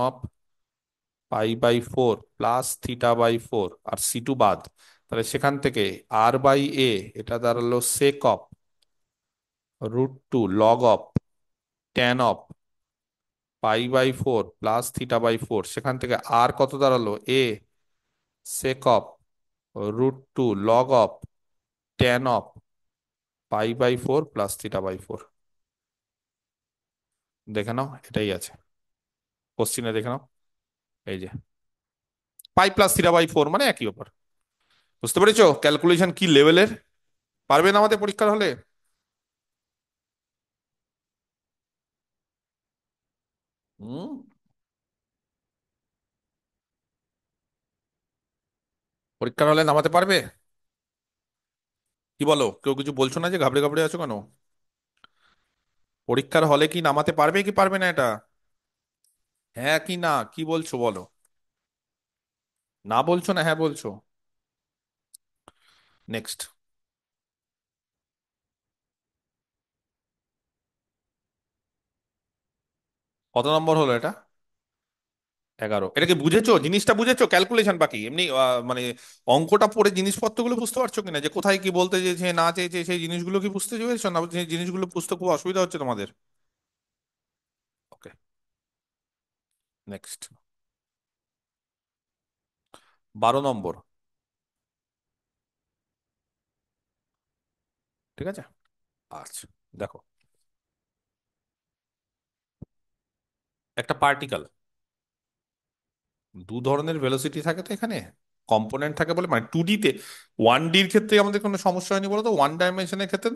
π/4 প্লাস θ/4, আর C2 বাদ। তাহলে সেখান থেকে R/A এটা দাঁড়ালো sec of √2 log of tan π/4 plus θ/4, সেখান থেকে আর কত দাঁড়ালো, sec of √2 log of tan π/4 plus θ/4। দেখে নাও, এটাই আছে কোশ্চিনে, দেখে নাও। এই যে π+θ/4 মানে একই ব্যাপার। বুঝতে পেরেছো ক্যালকুলেশন কি লেভেলের? পারবে না আমাদের পরীক্ষার হলে? হুম, পরীক্ষার হলে নামাতে পারবে? কি বলো, কেউ কিছু বলছো না যে, ঘাবড়ে ঘাবড়ে আছো কেন? পরীক্ষার হলে কি নামাতে পারবে কি পারবে না এটা? হ্যাঁ কি না, কি বলছো বলো? না বলছো না হ্যাঁ বলছো? নেক্সট। কত নম্বর হলো এটা? 11। এটা কি বুঝেছো, জিনিসটা বুঝেছো? ক্যালকুলেশন বাকি, এমনি মানে অঙ্কটা পড়ে জিনিসপত্রগুলো বুঝতে পারছো কিনা, যে কোথায় কি বলতে চেয়েছে না চেয়েছে, সেই জিনিসগুলো কি বুঝতে পেরেছো না? সেই জিনিসগুলো বুঝতে খুব অসুবিধা হচ্ছে তোমাদের? ওকে, নেক্সট। 12 নম্বর। ঠিক আছে, আচ্ছা, দেখো, একটা পার্টিকেল, দু ধরনের ভেলোসিটি থাকে তো এখানে, কম্পোনেন্ট থাকে বলে, মানে 2D তে, 1D এর ক্ষেত্রে আমাদের কোনো সমস্যা হয়নি বলো তো, ওয়ান ডাইমেনশনের ক্ষেত্রে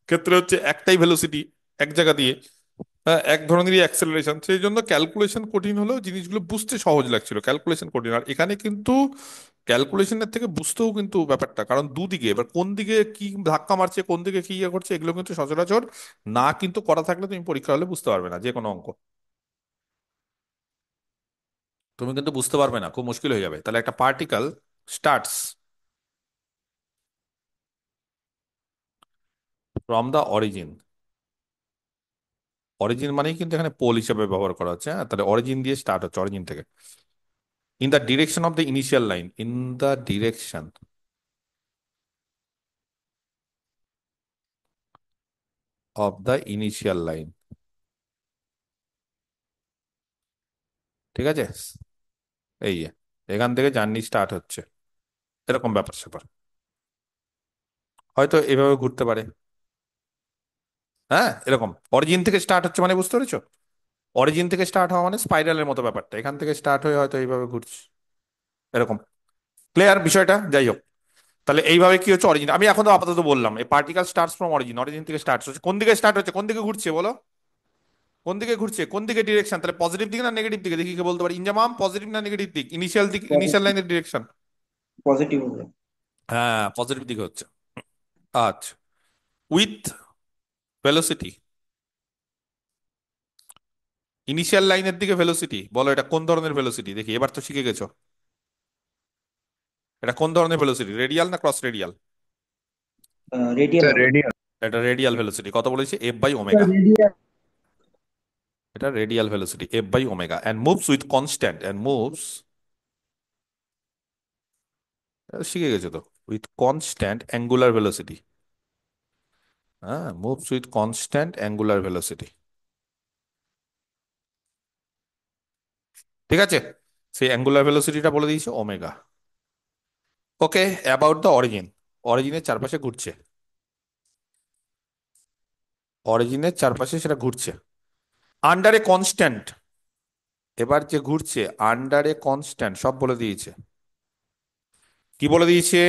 ক্ষেত্রে হচ্ছে একটাই ভেলোসিটি এক জায়গা দিয়ে, হ্যাঁ, এক ধরনেরই অ্যাক্সেলারেশন, সেই জন্য ক্যালকুলেশন কঠিন হলেও জিনিসগুলো বুঝতে সহজ লাগছিল। ক্যালকুলেশন কঠিন, আর এখানে কিন্তু ক্যালকুলেশনের থেকে বুঝতেও কিন্তু ব্যাপারটা, কারণ দুদিকে, এবার কোন দিকে কি ধাক্কা মারছে, কোন দিকে কি ইয়ে করছে, এগুলো কিন্তু সচরাচর না কিন্তু করা থাকলে তুমি পরীক্ষা হলে বুঝতে পারবে না, যে কোনো অঙ্ক তুমি কিন্তু বুঝতে পারবে না, খুব মুশকিল হয়ে যাবে। তাহলে একটা particle starts from the origin, origin মানেই কিন্তু এখানে পোল হিসেবে ব্যবহার করা হচ্ছে, হ্যাঁ, তাহলে অরিজিন দিয়ে স্টার্ট হচ্ছে, অরিজিন থেকে, in the direction of the initial line, in the direction of the initial line. ঠিক আছে, এই যে এখান থেকে জার্নি স্টার্ট হচ্ছে, এরকম ব্যাপার স্যাপার, হয়তো এভাবে ঘুরতে পারে। হ্যাঁ, এরকম অরিজিন থেকে স্টার্ট হচ্ছে মানে, বুঝতে পেরেছো? অরিজিন থেকে স্টার্ট হওয়া মানে স্পাইরালের মতো ব্যাপারটা, এখান থেকে স্টার্ট হয়ে হয়তো এইভাবে ঘুরছে, এরকম। ক্লিয়ার বিষয়টা? যাই হোক, তাহলে এইভাবে কি হচ্ছে, অরিজিন, আমি এখন তো আপাতত বললাম এই particle starts from origin, origin থেকে স্টার্ট হচ্ছে, কোন দিকে স্টার্ট হচ্ছে, কোন দিকে ঘুরছে বলো, কোন দিকে ঘুরছে, কোন দিকে ডিরেকশন, তাহলে পজিটিভ দিকে না নেগেটিভ দিকে, দেখি কে বলতে পারি, ইনজামাম, পজিটিভ না নেগেটিভ দিক, ইনিশিয়াল দিক, ইনিশিয়াল লাইনের ডিরেকশন? পজিটিভ হবে। হ্যাঁ, পজিটিভ দিকে হচ্ছে। আচ্ছা, উইথ ভেলোসিটি, ইনিশিয়াল লাইনের দিকে ভেলোসিটি, বলো এটা কোন ধরনের ভেলোসিটি, দেখি এবার তো শিখে গেছো, এটা কোন ধরনের ভেলোসিটি, রেডিয়াল না ক্রস রেডিয়াল? রেডিয়াল স্যার হবে। রেডিয়াল। এটা রেডিয়াল ভেলোসিটি, কত বলেছি, Sir, F/ω। radial. এটা radial velocity F/ω, and moves with constant, and moves, শিখে গেছো তো, উইথ কনস্ট্যান্ট অ্যাঙ্গুলার ভেলোসিটি। হ্যাঁ, moves with constant angular velocity. ঠিক আছে, সেই অ্যাঙ্গুলার ভেলোসিটিটা বলে দিয়েছে omega. Okay, about the origin, অরিজিনের চারপাশে ঘুরছে, অরিজিনের চারপাশে সেটা ঘুরছে আন্ডার এ কনস্ট্যান্ট, এবার যে ঘুরছে আন্ডার এ কনস্ট্যান্ট সব বলে দিয়েছে, কি বলে দিয়েছে?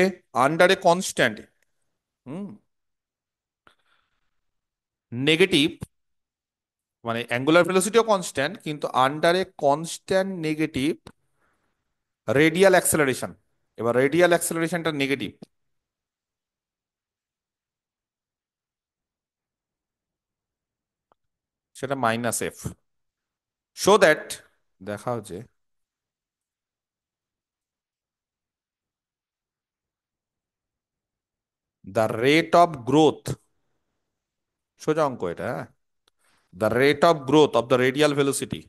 Under a constant, hmm, negative, মানে অ্যাঙ্গুলার ভেলোসিটিও কনস্ট্যান্ট কিন্তু under a constant negative radial acceleration. এবার রেডিয়াল অ্যাক্সেলারেশনটা নেগেটিভ, সেটা -f, সো দ্যাট, দেখা হচ্ছে, দ্য রেট অফ গ্রোথ, সোজা অঙ্ক এটা, হ্যাঁ, the rate of growth of the radial velocity,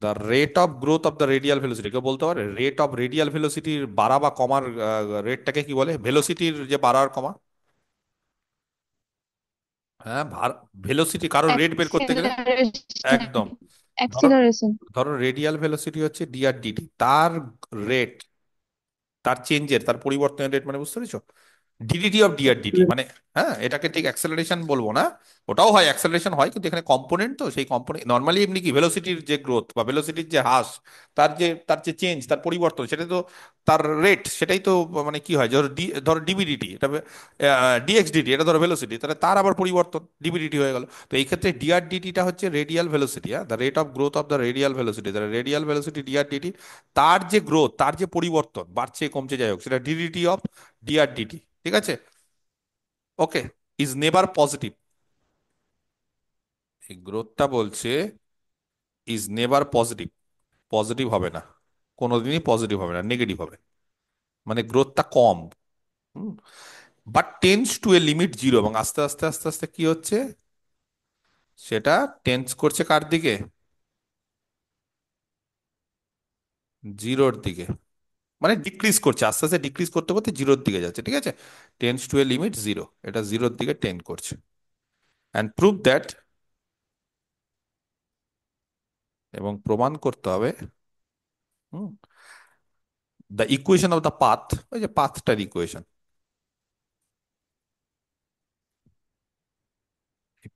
the rate of growth of the radial velocity, কেউ বলতে পারে রেট অফ রেডিয়াল ভেলোসিটির বাড়া বা কমার রেটটাকে কি বলে? ভেলোসিটির যে বাড়া আর কমা, হ্যাঁ, ভেলোসিটি, কারোর রেট বের করতে গেলে অ্যাক্সিলারেশন। একদম, ধরো, অ্যাক্সিলারেশন। ধরো রেডিয়াল ভেলোসিটি হচ্ছে ডিআর ডিটি, তার রেট, তার চেঞ্জের, তার পরিবর্তনের রেট, মানে বুঝতে পেরেছো? ডিডিটি অফ ডিআর ডিটি মানে, হ্যাঁ, এটাকে ঠিক অ্যাক্সেলারেশন বলবো না, ওটাও হয়, অ্যাক্সেলারেশন হয়, কিন্তু এখানে কম্পোনেন্ট, তো সেই কম্পোনেন্ট নর্মালি এমনি কি ভেলোসিটির যে গ্রোথ বা ভেলোসিটির যে হ্রাস, তার যে চেঞ্জ, তার পরিবর্তন, সেটা তো তার রেট, সেটাই তো, মানে কি হয়, ধরো ডিবিডিটি, এটা ডিএক্সডিটি, এটা ধরো ভেলোসিটি, তাহলে তার আবার পরিবর্তন ডিবিডিটি হয়ে গেল। তো এই ক্ষেত্রে ডিআরডিটিটা হচ্ছে রেডিয়াল ভেলোসিটি, হ্যাঁ, the rate of growth of the radial velocity, the radial velocity dr dt, তার যে গ্রোথ, তার যে পরিবর্তন, বাড়ছে কমছে যাই হোক, সেটা ডিডিটি অফ ডিআরডিটি, ঠিক আছে? ওকে, ইজ নেভার পজিটিভ, এই গ্রোথটা বলছে ইজ নেভার পজিটিভ, পজিটিভ হবে না, কোনোদিনই পজিটিভ হবে না, নেগেটিভ হবে, মানে গ্রোথটা কম, but tends to a limit zero, এবং আস্তে আস্তে আস্তে আস্তে কি হচ্ছে, সেটা টেন্স করছে কার দিকে? জিরোর দিকে, মানে ডিক্রিজ করছে, আস্তে আস্তে ডিক্রিজ করতে করতে জিরোর দিকে যাচ্ছে, ঠিক আছে? Tense to a limit zero, এটা জিরোর দিকে টেন্ড করছে, অ্যান্ড প্রুভ দ্যাট, এবং প্রমাণ করতে হবে, the equation of the path, ওই যে পাথটার ইকুয়েশন,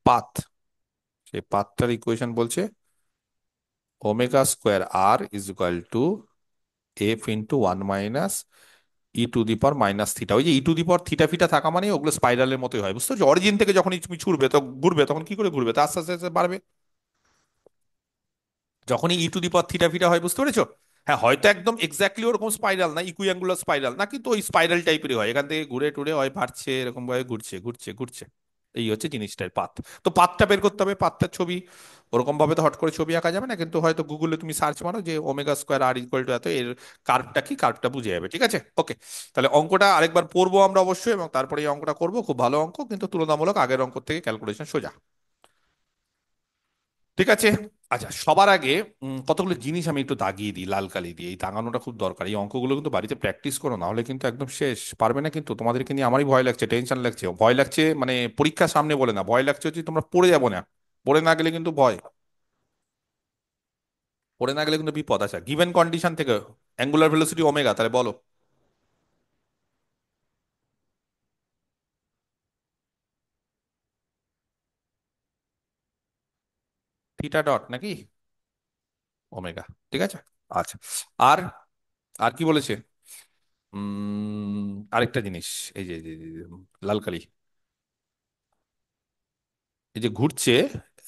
পাথ, সেই পাথটার ইকুয়েশন বলছে omega square r is equal to f into one minus e to the power minus theta. ওই যে ই টু দি পাওয়ার থিটা ফিটা থাকা মানে ওগুলো স্পাইরালের মতোই হয়, বুঝতে পারছো? অরিজিন থেকে যখন তুমি ছুটবে তো ঘুরবে, তখন কি করে ঘুরবে, তা আস্তে আস্তে আস্তে বাড়বে, যখনই ই টু দি পাওয়ার থিটা ফিটা হয়, বুঝতে পেরেছো? হ্যাঁ, হয়তো একদম এক্স্যাক্টলি ওরকম স্পাইরাল না, ইকুইঅ্যাঙ্গুলার স্পাইরাল না, কিন্তু ওই স্পাইরাল টাইপেরই হয়, এখান থেকে ঘুরে টুরে হয় বাড়ছে, এরকম ভাবে ঘুরছে ঘুরছে ঘুরছে, এই হচ্ছে জিনিসটার পাথ। তো পাথটা বের করতে হবে, পাথটার ছবি ওরকম ভাবে তো হট করে ছবি আঁকা যাবে না, কিন্তু হয়তো গুগলে তুমি সার্চ মারো যে omega square r equal to এত, এর কার্ভটা কি, কার্ভটা বুঝে যাবে, ঠিক আছে? ওকে, তাহলে অঙ্কটা আরেকবার পড়বো আমরা অবশ্যই, এবং তারপরে এই অঙ্কটা করবো, খুব ভালো অঙ্ক, কিন্তু তুলনামূলক আগের অঙ্ক থেকে ক্যালকুলেশন সোজা, ঠিক আছে? আচ্ছা, সবার আগে কতগুলো জিনিস আমি একটু দাগিয়ে দিই লাল কালি দিয়ে, এই দাগানোটা খুব দরকার, এই অঙ্কগুলো কিন্তু বাড়িতে প্র্যাকটিস করো, না হলে কিন্তু একদম শেষ, পারবে না কিন্তু, তোমাদেরকে নিয়ে আমারই ভয় লাগছে, টেনশন লাগছে, ভয় লাগছে, মানে পরীক্ষার সামনে বলে না, ভয় লাগছে হচ্ছে তোমরা পড়ে যাবো না, পড়ে না গেলে কিন্তু ভয়, পড়ে না গেলে কিন্তু বিপদ। আচ্ছা, গিভেন কন্ডিশন থেকে অ্যাঙ্গুলার ভেলোসিটি ওমেগা, তাহলে বলো থিটা ডট নাকি ওমেগা, ঠিক আছে? আচ্ছা, আর আর কি বলেছে? আরেকটা জিনিস, এই যে লাল কালি, এই যে ঘুরছে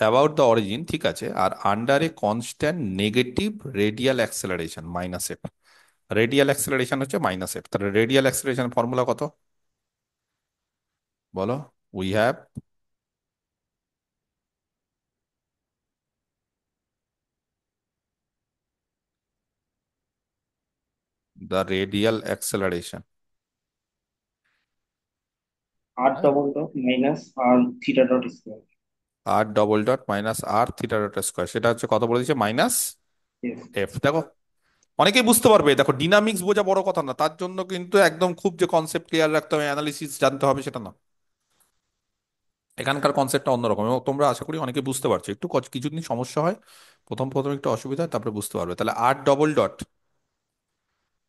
অ্যাবাউট দ্য অরিজিন, ঠিক আছে, আর under a constant negative radial acceleration minus f, radial acceleration হচ্ছে -f, তাহলে রেডিয়াল অ্যাক্সেলারেশন ফর্মুলা কত বলো? We have the radial acceleration, r double dot minus r theta dot square. R double dot minus r theta dot square, সেটা হচ্ছে কত বলে দিচ্ছে? -f, দেখো অনেকেই বুঝতে পারবে, দেখো ডিনামিক্স বোঝা বড় কথা না, তার জন্য কিন্তু একদম খুব যে কনসেপ্ট ক্লিয়ার রাখতে হবে, অ্যানালিসিস জানতে হবে, সেটা না, এখানকার কনসেপ্টটা অন্যরকম, এবং তোমরা আশা করি অনেকে বুঝতে পারছো, একটু কিছুদিন সমস্যা হয়, প্রথম প্রথম একটু অসুবিধা হয়, তারপরে বুঝতে পারবে। তাহলে আর ডবল ডট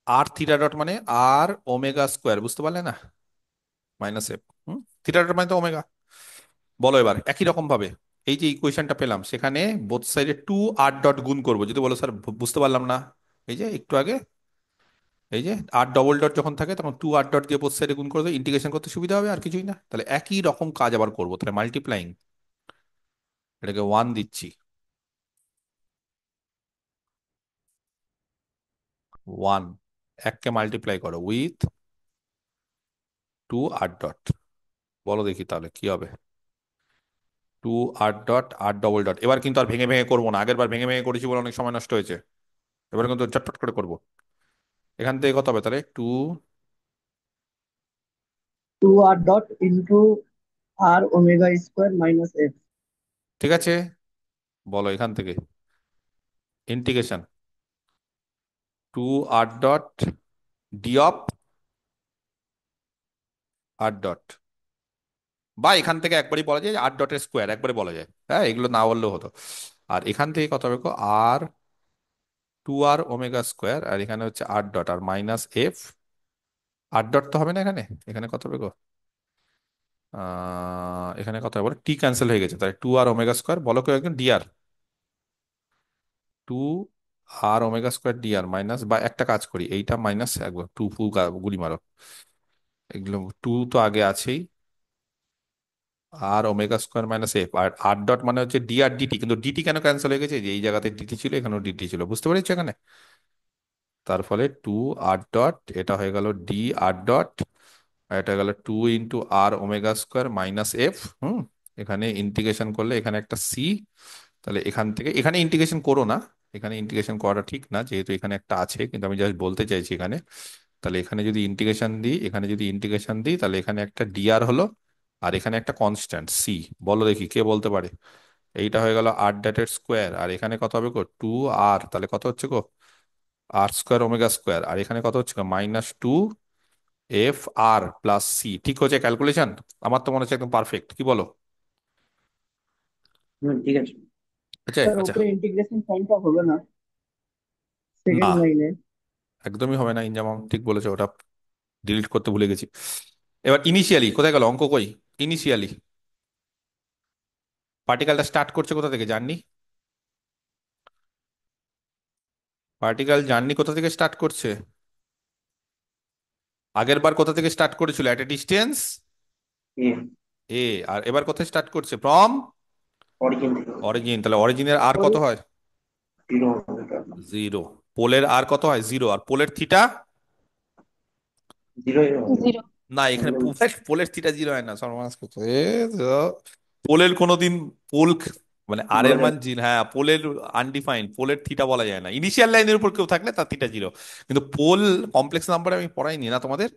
আর থিটা ডট মানে আর ওমেগা স্কোয়ার, বুঝতে পারলে না? -f, থিটা ডট মানে তো ওমেগা। বলো এবার একই রকম ভাবে, এই যে ইকুয়েশনটা পেলাম, সেখানে বোথ সাইডে টু আর ডট গুণ করবো, যদি বলো স্যার বুঝতে পারলাম না, এই যে একটু আগে, এই যে আর ডবল ডট যখন থাকে তখন টু আর ডট দিয়ে বোথ সাইডে গুণ করে দেবো, ইন্টিগ্রেশন করতে সুবিধা হবে, আর কিছুই না। তাহলে একই রকম কাজ আবার করবো, তাহলে মাল্টিপ্লাইং, এটাকে 1 দিচ্ছি, 1, এককে মাল্টিপ্লাই করো উইথ টু আর ডট। বলো দেখি তাহলে কি হবে। Two r dot r double dot, এবার কিন্তু আর ভেঙে ভেঙে করবো না, আগের বার ভেঙে ভেঙে করেছি বলে অনেক সময় নষ্ট হয়েছে। এবার কিন্তু চটপট করে করবো। এখান থেকে কত হবে তাহলে, two, 2r dot into r omega square minus f. ঠিক আছে, বলো এখান থেকে integration to r dot d of r dot, বা এখান থেকে একবারই বলা যায় আর ডটের স্কোয়ার, একবারে বলা যায়, হ্যাঁ এগুলো না বললেও হতো। আর এখান থেকে কত হবে, আর টু আর ওমেগা স্কোয়ার, আর এখানে হচ্ছে আর ডট আর মাইনাস এফ, আর ডট তো হবে না এখানে, এখানে কত হবে গো, এখানে কত হবে, টি ক্যান্সেল হয়ে গেছে, তাহলে টু আর ওমেগা স্কোয়ার, বলো কেউ একজন ডিআর, টু আর ওমেগা স্কোয়ার ডিআর মাইনাস, বা একটা কাজ করি এইটা মাইনাস একবার টু ফু গুলি মারো, এগুলো টু তো আগে আছেই, আর ওমেগা স্কোয়ার মাইনাস এফ, আর আর ডট মানে হচ্ছে ডি আর ডিটি, কিন্তু ডিটি কেন ক্যান্সেল হয়ে গেছে, যে এই জায়গাতে ডিটি ছিল এখানেও ডিটি ছিল, বুঝতে পেরেছো এখানে। তার ফলে টু আর ডট, এটা হয়ে গেল ডি আর ডট, আর এটা গেল টু ইন্টু আর ওমেগা স্কোয়ার মাইনাস এফ। হুম, এখানে ইন্টিগ্রেশন করলে এখানে একটা সি, তাহলে এখান থেকে এখানে ইন্টিগ্রেশন করো না, এখানে ইন্টিগ্রেশন করাটা ঠিক না, যেহেতু এখানে একটা আছে, কিন্তু আমি জাস্ট বলতে চাইছি এখানে। তাহলে এখানে যদি ইন্টিগ্রেশন দিই, এখানে যদি ইন্টিগ্রেশন দিই, তাহলে এখানে একটা ডিআর হলো, আর এখানে একটা কনস্ট্যান্ট সি। বলো দেখি কে বলতে পারে। এইটা হয়ে গেল আর ডটের স্কোয়ার, আর এখানে কত হবে গো, টু আর, তাহলে কত হচ্ছে গো, আর স্কোয়ার ওমেগা স্কোয়ার, আর এখানে কত হচ্ছে গো, minus two f r plus C. ঠিক হচ্ছে ক্যালকুলেশন? আমার তো মনে হচ্ছে একদম পারফেক্ট, কি বলো? ঠিক আছে। আচ্ছা স্যার আচ্ছা। উপরে ইন্টিগ্রেশন সাইনটা হবে না না, সেকেন্ড লাইনে। একদমই হবে না ইনজামাম, ঠিক বলেছো, ওটা ডিলিট করতে ভুলে গেছি। এবার ইনিশিয়ালি কোথায় গেল অঙ্ক, কই ইনিশিয়ালি, পার্টিকেলটা স্টার্ট করছে কোথা থেকে জার্নি, পার্টিকেল জার্নি কোথা থেকে স্টার্ট করছে, আগের বার কোথা থেকে স্টার্ট করেছিল, এট এ ডিস্টেন্স এ, এ, আর এবার কোথায় স্টার্ট করছে, ফ্রম অরিজিন থেকে অরিজিন, তাহলে অরিজিনের আর কত হয়, জিরো, জিরো। পোলের আর কত হয়, জিরো, আর পোলের থিটা, জিরো হবে। জিরো। না এখানে পোলের থিটা জিরো হয় না, সর্বনাশ করছে পোলের কোনোদিন পোল মানে আর বলা এর মান যাবে। জিরো, হ্যাঁ পোলের আনডিফাইন্ড, পোলের থিটা বলা যায় না, ইনিশিয়াল লাইনের উপর কেউ থাকলে তার থিটা জিরো। কিন্তু পোল কমপ্লেক্স নাম্বারে আমি পড়াইনি না তোমাদের,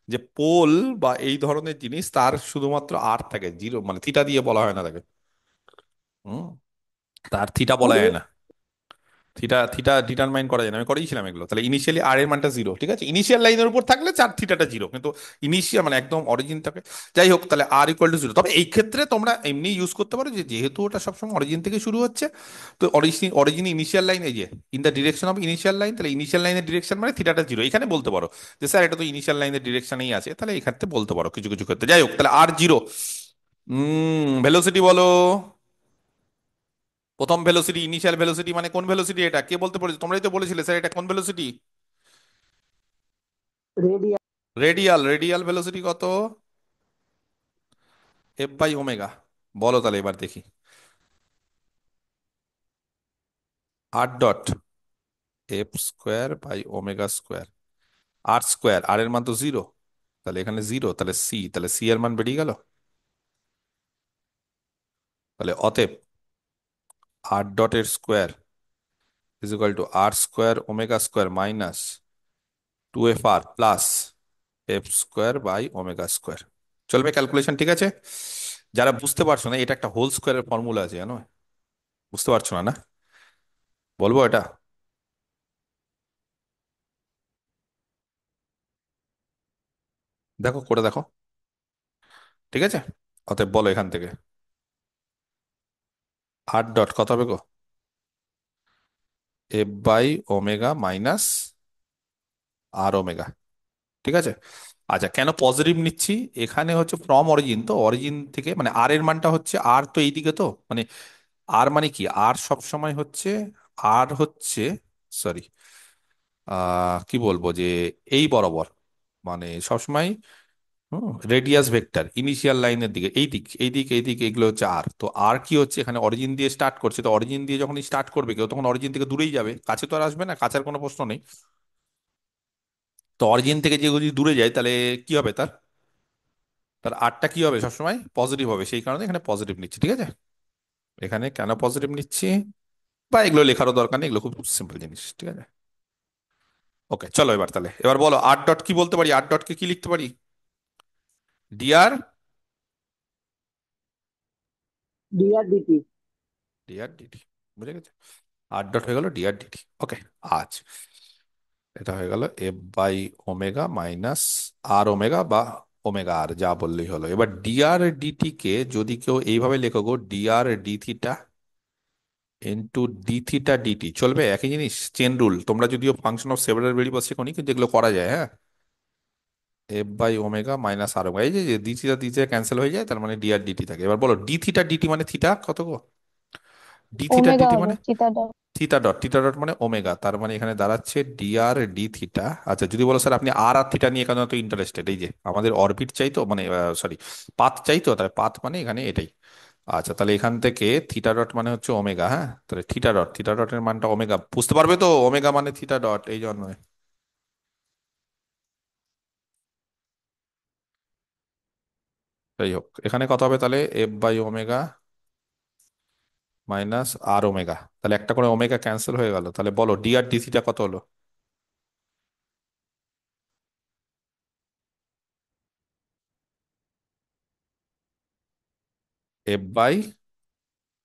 যে পোল বা এই ধরনের জিনিস তার শুধুমাত্র আর থাকে, জিরো মানে থিটা দিয়ে বলা হয় না তাকে। হুম, তার থিটা বলা যায় না, থিটা থিটা ডিটারমাইন করা যায় না, আমি করেইছিলাম এগুলো। তাহলে ইনিশিয়ালি আর এর মানটা জিরো, ঠিক আছে, ইনিশিয়াল লাইনের উপর থাকলে চার থিটাটা জিরো, কিন্তু ইনিশিয়াল মানে একদম অরিজিন থাকে। যাই হোক, তাহলে আর ইকুয়াল টু জিরো। তবে এই ক্ষেত্রে তোমরা এমনি ইউজ করতে পারো, যে যেহেতু ওটা সবসময় অরিজিন থেকে শুরু হচ্ছে, তো অরিজিন অরিজিন ইনিশিয়াল লাইন, এই যে in the direction of initial line, তাহলে ইনিশিয়াল লাইনের ডিরেকশন মানে থিটাটা জিরো, এখানে বলতে পারো যে স্যার এটা তো ইনিশিয়াল লাইনের ডিরেকশনেই আছে, তাহলে এই ক্ষেত্রে বলতে পারো কিছু কিছু ক্ষেত্রে। যাই হোক, তাহলে আর জিরো। ভেলোসিটি বলো, প্রথম ভেলোসিটি, ইনিশিয়াল ভেলোসিটি মানে কোন ভেলোসিটি, এটা কে বলতে পারছো, তোমরাই তো বলেছিলে স্যার এটা কোন velocity, radial. Radial, radial velocity কত, এফ বাই ওমেগা। বলো তাহলে এবার দেখি, r dot f square by omega square, r square, r এর মান তো জিরো, তাহলে এখানে জিরো, তাহলে সি, তাহলে সি এর মান বেরিয়ে গেল। তাহলে অতএব আর ডট এর square is equal to r square omega square minus two f r plus f square by omega square. চলবে ক্যালকুলেশন, ঠিক আছে। যারা বুঝতে পারছো না, এটা একটা হোল স্কোয়ারের ফর্মুলা আছে জানো, বুঝতে পারছো না না, বলবো এটা, দেখো করে দেখো, ঠিক আছে। অতএব বলো এখান থেকে আর ডট কত হবে গো, f by omega minus r omega, ঠিক আছে। আচ্ছা, কেন পজিটিভ নিচ্ছি, এখানে হচ্ছে ফ্রম অরিজিন, তো অরিজিন থেকে মানে আর এর মানটা হচ্ছে, আর তো এইদিকে, তো মানে আর মানে কি, আর সব সময় হচ্ছে, আর হচ্ছে, সরি, কি বলবো যে এই বরাবর, মানে সবসময় রেডিয়াস ভেক্টর ইনিশিয়াল লাইনের দিকে, এই দিক এই দিক এই দিক, এগুলো হচ্ছে আর। তো আর কি হচ্ছে, এখানে অরিজিন দিয়ে স্টার্ট করছে, তো অরিজিন দিয়ে যখন স্টার্ট করবে কেউ তখন অরিজিন থেকে দূরেই যাবে, কাছে তো আর আসবে না, কাছের কোনো প্রশ্ন নেই। তো অরিজিন থেকে যে যদি দূরে যায় তাহলে কি হবে তার, তার আরটা কি হবে, সবসময় পজিটিভ হবে, সেই কারণে এখানে পজিটিভ নিচ্ছি, ঠিক আছে। এখানে কেন পজিটিভ নিচ্ছি, বা এগুলো লেখারও দরকার নেই, এগুলো খুব সিম্পল জিনিস, ঠিক আছে। ওকে চলো, এবার তাহলে এবার বলো আর ডট কি বলতে পারি, আর ডটকে কি লিখতে পারি, dr, dr dt. Dr dt, বুঝে গেছে। আর ডট হয়ে গেল ডিআর ডিটি। ওকে, আজ এটা হয়ে গেল f by omega minus r omega, বা ওমেগা আর, যা বললেই হলো। এবার ডিআর ডিটি কে যদি কেউ এইভাবে লেখো গো, dr d theta into d theta dt, চলবে, একই জিনিস, চেন রুল। তোমরা যদিও ফাংশন অফ সেভারাল ভেরিয়েবল শেখোনি, কিন্তু এগুলো করা যায়, হ্যাঁ। F by omega minus r omega, এই যে d theta d theta cancel হয়ে যায়, তার মানে ডিআর ডিটি থাকে। এবার বলো ডি থিটা ডিটি মানে থিটা কত গো, ডি থিটা ওমেগা ডিটি হবে মানে থিটা ডট। থিটা ডট মানে ওমেগা, তার মানে এখানে দাঁড়াচ্ছে ডিআর ডি থিটা। আচ্ছা যদি বলো স্যার আপনি আর আর থিটা নিয়ে কেন এত ইন্টারেস্টেড, এই যে আমাদের অরবিট চাই তো, মানে সরি পাথ চাই তো, তাই পাথ মানে এখানে এটাই। আচ্ছা তাহলে এখান থেকে থিটা ডট মানে হচ্ছে ওমেগা, হ্যাঁ, তাহলে থিটা ডটের মানটা ওমেগা, বুঝতে পারবে তো, ওমেগা মানে থিটা ডট, এই জন্য। যাই হোক, এখানে কত হবে তাহলে, f by omega minus r omega, তাহলে একটা করে ওমেগা ক্যান্সেল হয়ে গেল, তাহলে বলো ডিআর ডি থিটা কত হলো, f by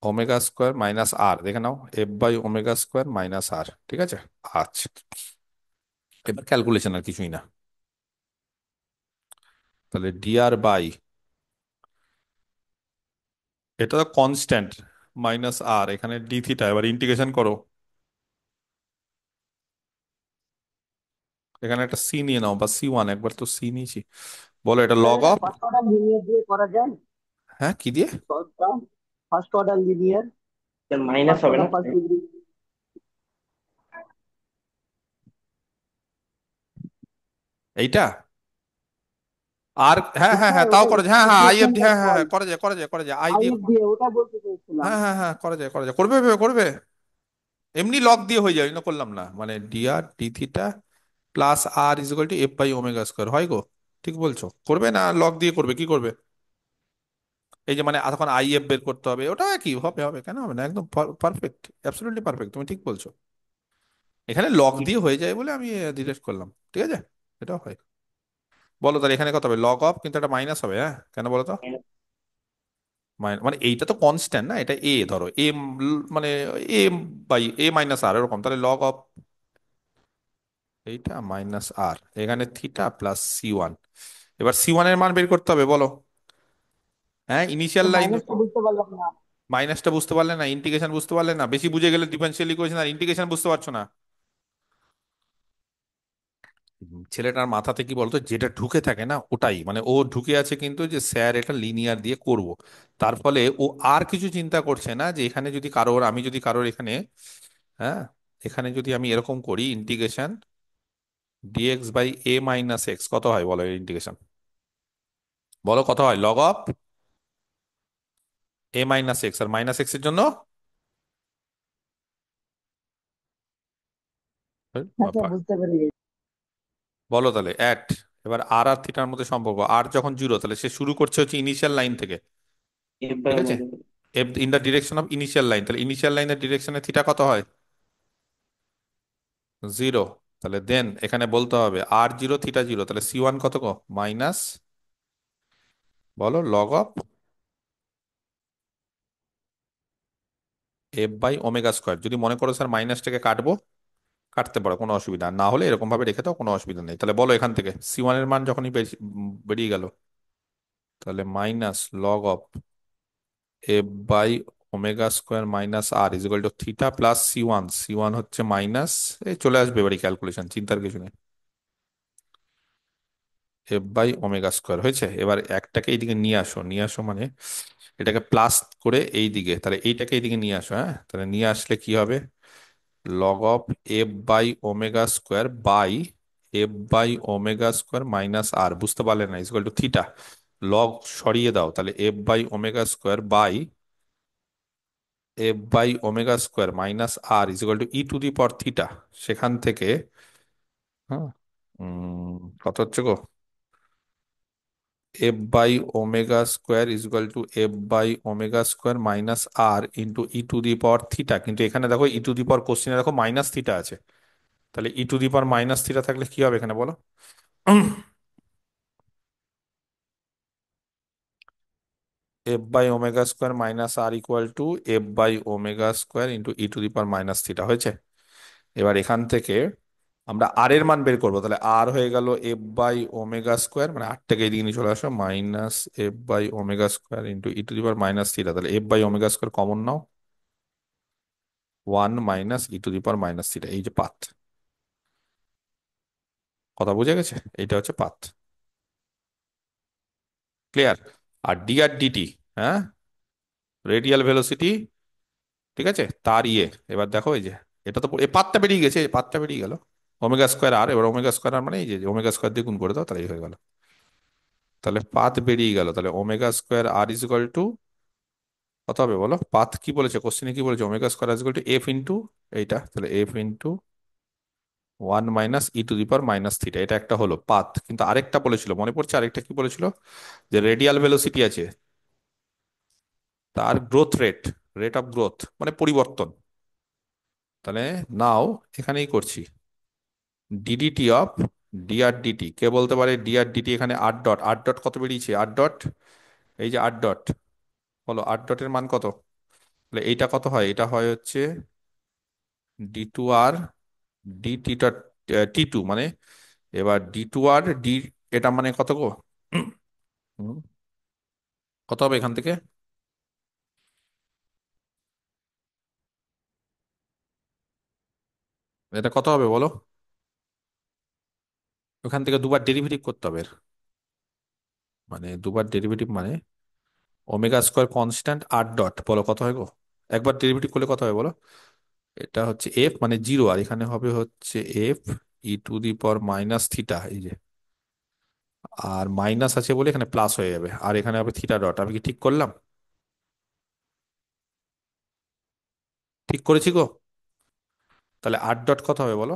omega square minus r, দেখে নাও, f by omega square minus r, ঠিক আছে। আচ্ছা এবার ক্যালকুলেশন আর কিছুই না, তাহলে ডিআর বাই, এটা তো কনস্ট্যান্ট, মাইনাস আর, এখানে ডি থিটা, এবার ইন্টিগ্রেশন করো, এখানে একটা সি নিয়ে নাও, বা সি ওয়ান, একবার তো সি নিয়েছি। বলো এটা স্যার লগ এটা অফ, ফার্স্ট অর্ডার লিনিয়ার দিয়ে করা যায়? হ্যাঁ কি দিয়ে, সলভটা first order linear, minus first হবে অর্ডার না? First degree. এইটা আর, হ্যাঁ হ্যাঁ হ্যাঁ হ্যাঁ তাও ওটাই, করা যায়, হ্যাঁ আই হ্যাঁ দিয়ে আই এফ, কোনটা হ্যাঁ হ্যাঁ সলভ? হ্যাঁ করা যায় করা যায় করা যায়, আই দিয়ে, আইএফ দিয়ে ওটা বলতে চাইছিলাম। হ্যাঁ হ্যাঁ হ্যাঁ করা যায় করা যায়, করবে করবে করবে, এমনি লগ দিয়ে হয়ে যায়, না করলাম না, মানে dr d theta plus r is equal to f by omega square হয় গো, ঠিক বলছো, করবে না লগ দিয়ে করবে, কি করবে, এই যে মানে তখন আই এফ বের করতে হবে, ওটা কি হবে, হবে কেন হবে না, একদম পারফেক্ট, অ্যাবসলিউটলি পারফেক্ট, তুমি ঠিক বলছো, এখানে লগ দিয়ে হয়ে যায় বলে আমি ডিরেক্ট করলাম, ঠিক আছে, এটাও হয়। বলো তাহলে এখানে কত হবে, লগ অফ, কিন্তু একটা মাইনাস হবে, হ্যাঁ কেন বলো তো, মানে এইটা তো কনস্ট্যান্ট না, এটা এ, ধরো এ, মানে এ বাই এ মাইনাস আর, এরকম, তাহলে লগ অফ এইটা মাইনাস আর, এখানে থিটা প্লাস সি ওয়ান। এবার সি ওয়ান এর মান বের করতে হবে, বলো, হ্যাঁ ইনিশিয়াল লাইন। মাইনাসটা বুঝতে পারলাম না। মাইনাসটা বুঝতে পারলে না, ইন্টিগ্রেশন বুঝতে পারলে না, বেশি বুঝে গেলে ডিফারেন্সিয়াল ইকুয়েশন আর ইন্টিগ্রেশন বুঝতে পারছো না। ছেলেটার মাথাতে কি বলতো, যেটা ঢুকে থাকে না ওটাই, মানে ও ঢুকে আছে কিন্তু যে স্যার এটা লিনিয়ার দিয়ে করব, তার ফলে ও আর কিছু চিন্তা করছে না যে এখানে যদি কারোর, আমি যদি কারোর এখানে, হ্যাঁ, এখানে যদি আমি এরকম করি integration dx by a minus x, কত হয় বলো ইন্টিগ্রেশন, বলো কত হয়, log of a minus x, আর মাইনাস এক্স এর জন্য হ্যাঁ স্যার বুঝতে পেরে গেছি। বলো তাহলে অ্যাট, এবার আর আর থিটার মধ্যে সম্পর্ক, আর যখন জিরো তাহলে সে শুরু করছে হচ্ছে ইনিশিয়াল লাইন থেকে, এফ বাই ঠিক আছে, omega. F in the direction of initial line, তাহলে ইনিশিয়াল লাইনের ডিরেকশনে থিটা কত হয়, জিরো, তাহলে দেন এখানে বলতে হবে আর জিরো থিটা জিরো, তাহলে সি ওয়ান কত গো, মাইনাস, বলো log of f by omega square, যদি মনে করো স্যার মাইনাসটাকে কাটবো, কাটতে পারো কোনো অসুবিধা, না হলে এরকম ভাবে রেখে দাও, কোনো অসুবিধা নেই। তাহলে বলো এখান থেকে সি ওয়ান এর মান যখনই বেরিয়ে গেল, তাহলে minus log of f by omega square minus r is equal to theta plus c one হচ্ছে মাইনাস, এই চলে আসবে এবারে ক্যালকুলেশন, চিন্তার কিছু নেই, এফ বাই ওমেগা স্কোয়ার হয়েছে। এবার একটাকে এইদিকে নিয়ে আসো, নিয়ে আসো মানে এটাকে প্লাস করে এই দিকে, তাহলে এইটাকে এইদিকে নিয়ে আসো, হ্যাঁ, তাহলে নিয়ে আসলে কি হবে, log of f by omega square by f by omega square minus r, বুঝতে পারলে না, ইকুয়াল টু থিটা। লগ সরিয়ে দাও, তাহলে f by omega square by f by omega square minus r equal to e to the power theta. সেখান থেকে হ্যাঁ কত হচ্ছে গো, f by omega square equal to f by omega square minus r into e to the power theta. কিন্তু এখানে দেখো ই টু দি পাওয়ার কোশ্চেনে দেখো মাইনাস থিটা আছে, তাহলে e to the power minus theta থাকলে কি হবে এখানে বলো? F by omega square minus r equal to f by omega square into e to the power minus theta হয়েছে। এবার এখান থেকে আমরা আর এর মান বের করবো, তাহলে আর হয়ে গেল এফ বাই ওমেগা স্কোয়ার, মানে আর থেকে এইদিকে নিয়ে চলে আসো, minus f by omega square into e to the power minus theta. তাহলে f by omega square common নাও, 1 - e to the power minus theta, এই যে পাথ। কথা বুঝে গেছে? এইটা হচ্ছে পাথ। ক্লিয়ার? আর ডি আর ডিটি, হ্যাঁ, রেডিয়াল ভেলোসিটি, ঠিক আছে, তার ইয়ে। এবার দেখো এই যে এটা তো এই পাতটা বেরিয়ে গেছে, এই পাতটা বেরিয়ে গেল, ওমেগা স্কোয়ার আর, এবার ওমেগা স্কোয়ার আর মানে এই যে ওমেগা স্কোয়ার দিয়ে গুণ করে দাও, তাহলে এই হয়ে গেল। তাহলে পাত বেরিয়ে গেল, তাহলে omega square r is equal to কত হবে বলো? পাথ কি বলেছে কোশ্চেনে, কি বলেছে? Omega square is equal to f into এইটা, তাহলে f into 1 - e to the power minus theta. এটা একটা হলো পাথ। কিন্তু আরেকটা বলেছিল, মনে পড়ছে আরেকটা কি বলেছিল? যে রেডিয়াল ভেলোসিটি আছে, তার growth rate, rate of growth মানে পরিবর্তন। তাহলে নাও এখানেই করছি, ডিডিটি অফ ডিআর ডিটি। কে বলতে পারে ডিআর ডিটি? এখানে আর ডট, আর ডট কত বেরিয়েছে? আর ডট, এই যে আর ডট, বলো আর ডটের মান কত? তাহলে এইটা কত হয়? এটা হয় হচ্ছে d two r d t dot t two, মানে এবার ডি টু আর ডি, এটা মানে কত গো? হুম, কত হবে এখান থেকে? এটা কত হবে বলো? ওখান থেকে দুবার ডেরিভেটিভ করতে হবে এর। মানে দুবার ডেরিভেটিভ মানে omega square constant r dot, বলো কত হয় গো? একবার ডেরিভেটিভ করলে কত হবে বলো? এটা হচ্ছে এফ মানে জিরো, আর এখানে হবে হচ্ছে F E to the power minus theta, এই যে, আর মাইনাস আছে বলে এখানে প্লাস হয়ে যাবে, আর এখানে হবে থিটা ডট। আমি কি ঠিক করলাম? ঠিক করেছি গো? তাহলে আর ডট কত হবে বলো?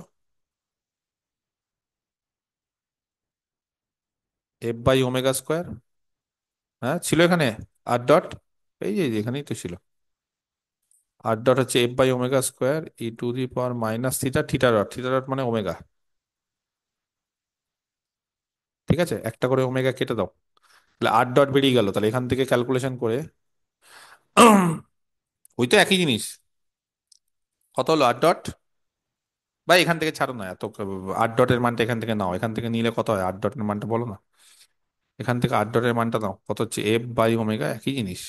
এফ বাই ওমেগা স্কোয়ার, হ্যাঁ ছিল এখানে আর ডট, এই যে এখানেই তো ছিল। আর ডট হচ্ছে f by omega square e to the power minus theta, theta dot, theta dot মানে ওমেগা। ঠিক আছে, একটা করে ওমেগা কেটে দাও, তাহলে আর ডট বেরিয়ে গেল। তাহলে এখান থেকে ক্যালকুলেশন করে ওই তো একই জিনিস, কত হলো আর ডট? বা এখান থেকে ছাড়ো না এত, আর ডটের মানটা এখান থেকে নাও, এখান থেকে নিলে কত হয় আর ডটের মানটা বলো না? এখান থেকে আর ডটের মানটা নাও, কত হচ্ছে? এফ বাই ওমেগা, একই জিনিস।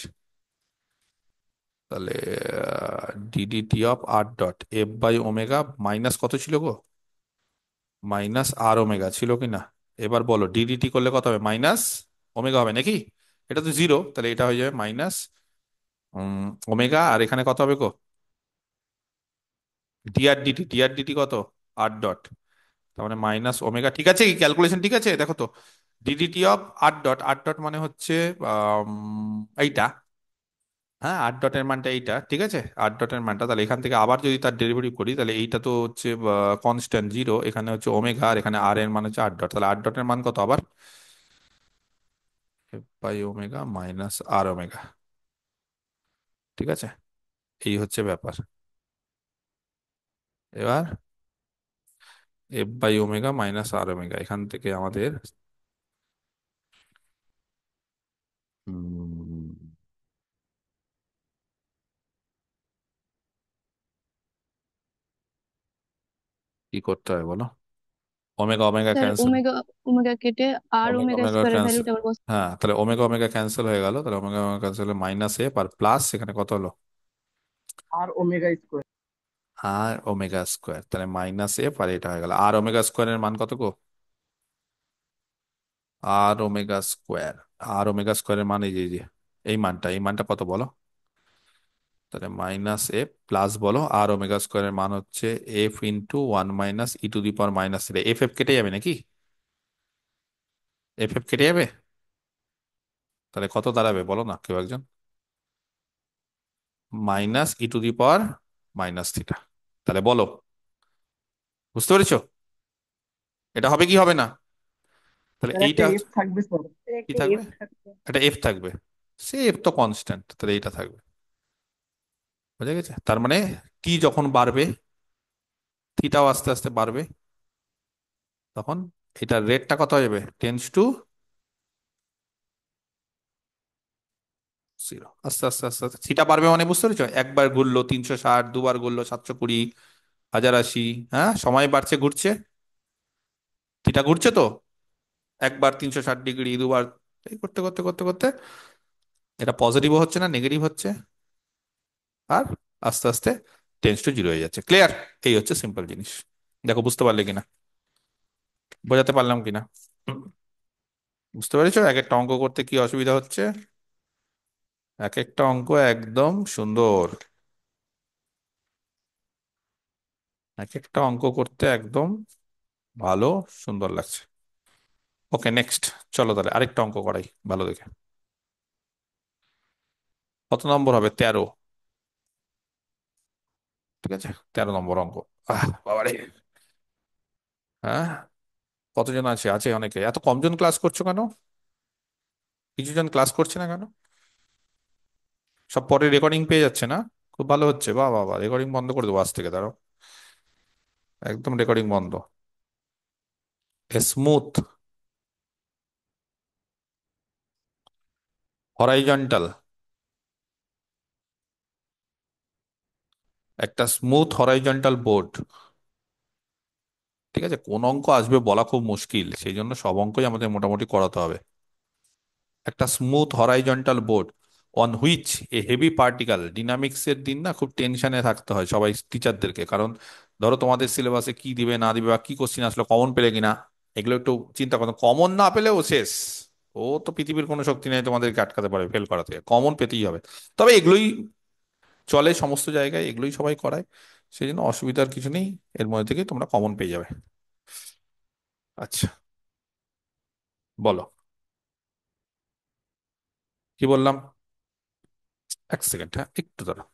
তাহলে d dt of r dot f by omega minus কত ছিল গো? মাইনাস আর ওমেগা ছিল কি না? এবার বলো ডিডিটি করলে কত হবে? মাইনাস ওমেগা হবে নাকি? এটা তো জিরো, তাহলে এটা হয়ে যাবে মাইনাস ওমেগা, আর এখানে কত হবে গো? ডিআর ডিটি, ডিআর ডিটি কত? আর ডট, তার মানে মাইনাস ওমেগা। ঠিক আছে, কি ক্যালকুলেশন ঠিক আছে? দেখো তো, d dt of r dot, r dot মানে হচ্ছে এইটা, হ্যাঁ আর ডটের মানটা এইটা, ঠিক আছে, আর ডটের মানটা। তাহলে এখান থেকে আবার যদি তার ডেরিভেটিভ করি, তাহলে এইটা তো হচ্ছে কনস্ট্যান্ট জিরো, এখানে হচ্ছে ওমেগা, আর এখানে আর এর মান হচ্ছে আর ডট। তাহলে আর ডটের মান কত আবার? F by omega minus r omega. ঠিক আছে, এই হচ্ছে ব্যাপার। এবার f by omega minus r omega, এখান থেকে আমাদের উম, কি করতে হবে বলো? Omega omega sir cancel, omega omega কেটে আর ওমেগা ওমেগা ওমেগা স্কোয়ারের ক্যান্সেল, ভ্যালুটা আবার হ্যাঁ তাহলে ওমেগা ওমেগা ক্যান্সেল হয়ে গেল, তাহলে omega omega cancel minus f r plus এখানে কত হলো? R omega square. R omega square, তাহলে মাইনাস এফ আর এটা হয়ে গেল আর ওমেগা স্কোয়ারের মান কত গো? R omega square, r omega স্কোয়ারের মান এই যে এই মানটা, এই মানটা কত বলো? তাহলে মাইনাস এফ প্লাস বলো আর ওমেগা স্কোয়ারের মান হচ্ছে F into one minus e to the power minus three. F F কেটে যাবে নাকি? এফ এফ কেটে যাবে। তাহলে কত দাঁড়াবে বলো না কেউ একজন? Minus e to the power minus theta. তাহলে বলো, বুঝতে পেরেছো? এটা হবে কি হবে না? তাহলে স্যার একটা এইটা এফ থাকবে স্যার, কি একটা থাকবে? এফ থাকবে। এটা এফ থাকবে। সে এফ তো কনস্ট্যান্ট, তাহলে এইটা থাকবে। বুঝা গেছে? তার মানে টি যখন বাড়বে, থিটাও আস্তে আস্তে বাড়বে, তখন এটার রেটটা কত হয়ে যাবে? Tends to zero. আস্তে আস্তে আস্তে আস্তে থিটা বাড়বে মানে বুঝতে পেরেছো? একবার ঘুরলো 360, দুবার ঘুরলো 720, 1080। হ্যাঁ, সময় বাড়ছে, ঘুরছে, থিটা ঘুরছে তো। একবার 360 ডিগ্রি, দুবার, এই করতে করতে করতে করতে এটা পজিটিভও হচ্ছে না, নেগেটিভ হচ্ছে, আর আস্তে আস্তে টেন্স টু জিরো হয়ে যাচ্ছে। ক্লিয়ার? এই হচ্ছে সিম্পল জিনিস। দেখো বুঝতে পারলে কিনা, বোঝাতে পারলাম কিনা? বুঝতে পেরেছো এক একটা অঙ্ক করতে কি অসুবিধা হচ্ছে? এক একটা অঙ্ক একদম সুন্দর, এক একটা অঙ্ক করতে একদম ভালো, সুন্দর লাগছে। ওকে, নেক্সট। চলো তাহলে আরেকটা অঙ্ক করাই ভালো দেখে। কত নম্বর হবে? 13। ঠিক আছে, 13 নম্বর অঙ্ক। বাবারে। হ্যাঁ, কতজন আছে? আছে অনেকে। এত কমজন ক্লাস করছো কেন? কিছু জন ক্লাস করছে না কেন? সব পরে রেকর্ডিং পেয়ে যাচ্ছে না? খুব ভালো হচ্ছে, বাহ বাহ বাহ। রেকর্ডিং বন্ধ করে দেবো আজ থেকে, দাঁড়াও, একদম রেকর্ডিং বন্ধ। স্মুথ হরাইজন্টাল, একটা স্মুথ হরাইজন্টাল বোর্ড। ঠিক আছে, কোন অঙ্ক আসবে বলা খুব মুশকিল, সেই জন্য সব অঙ্কই আমাদের মোটামুটি করাতে হবে। একটা smooth horizontal board on which a heavy particle, dynamics এর দিন না খুব টেনশনে থাকতে হয় সবাই টিচারদেরকে, কারণ ধরো তোমাদের সিলেবাসে কি দিবে না দিবে, বা কি কোশ্চিন আসলো, কমন পেলে কিনা, এগুলো একটু চিন্তা করো। কমন না পেলেও শেষ, ও তো পৃথিবীর কোনো শক্তি নেই তোমাদেরকে আটকাতে পারে ফেল করাতে, কমন পেতেই হবে। তবে এগুলোই চলে সমস্ত জায়গায়, এগুলোই সবাই করায়, সেই জন্য অসুবিধার কিছু নেই, এর মধ্যে থেকে তোমরা কমন পেয়ে যাবে। আচ্ছা, বলো কি বললাম। এক সেকেন্ড, হ্যাঁ একটু দাঁড়াও।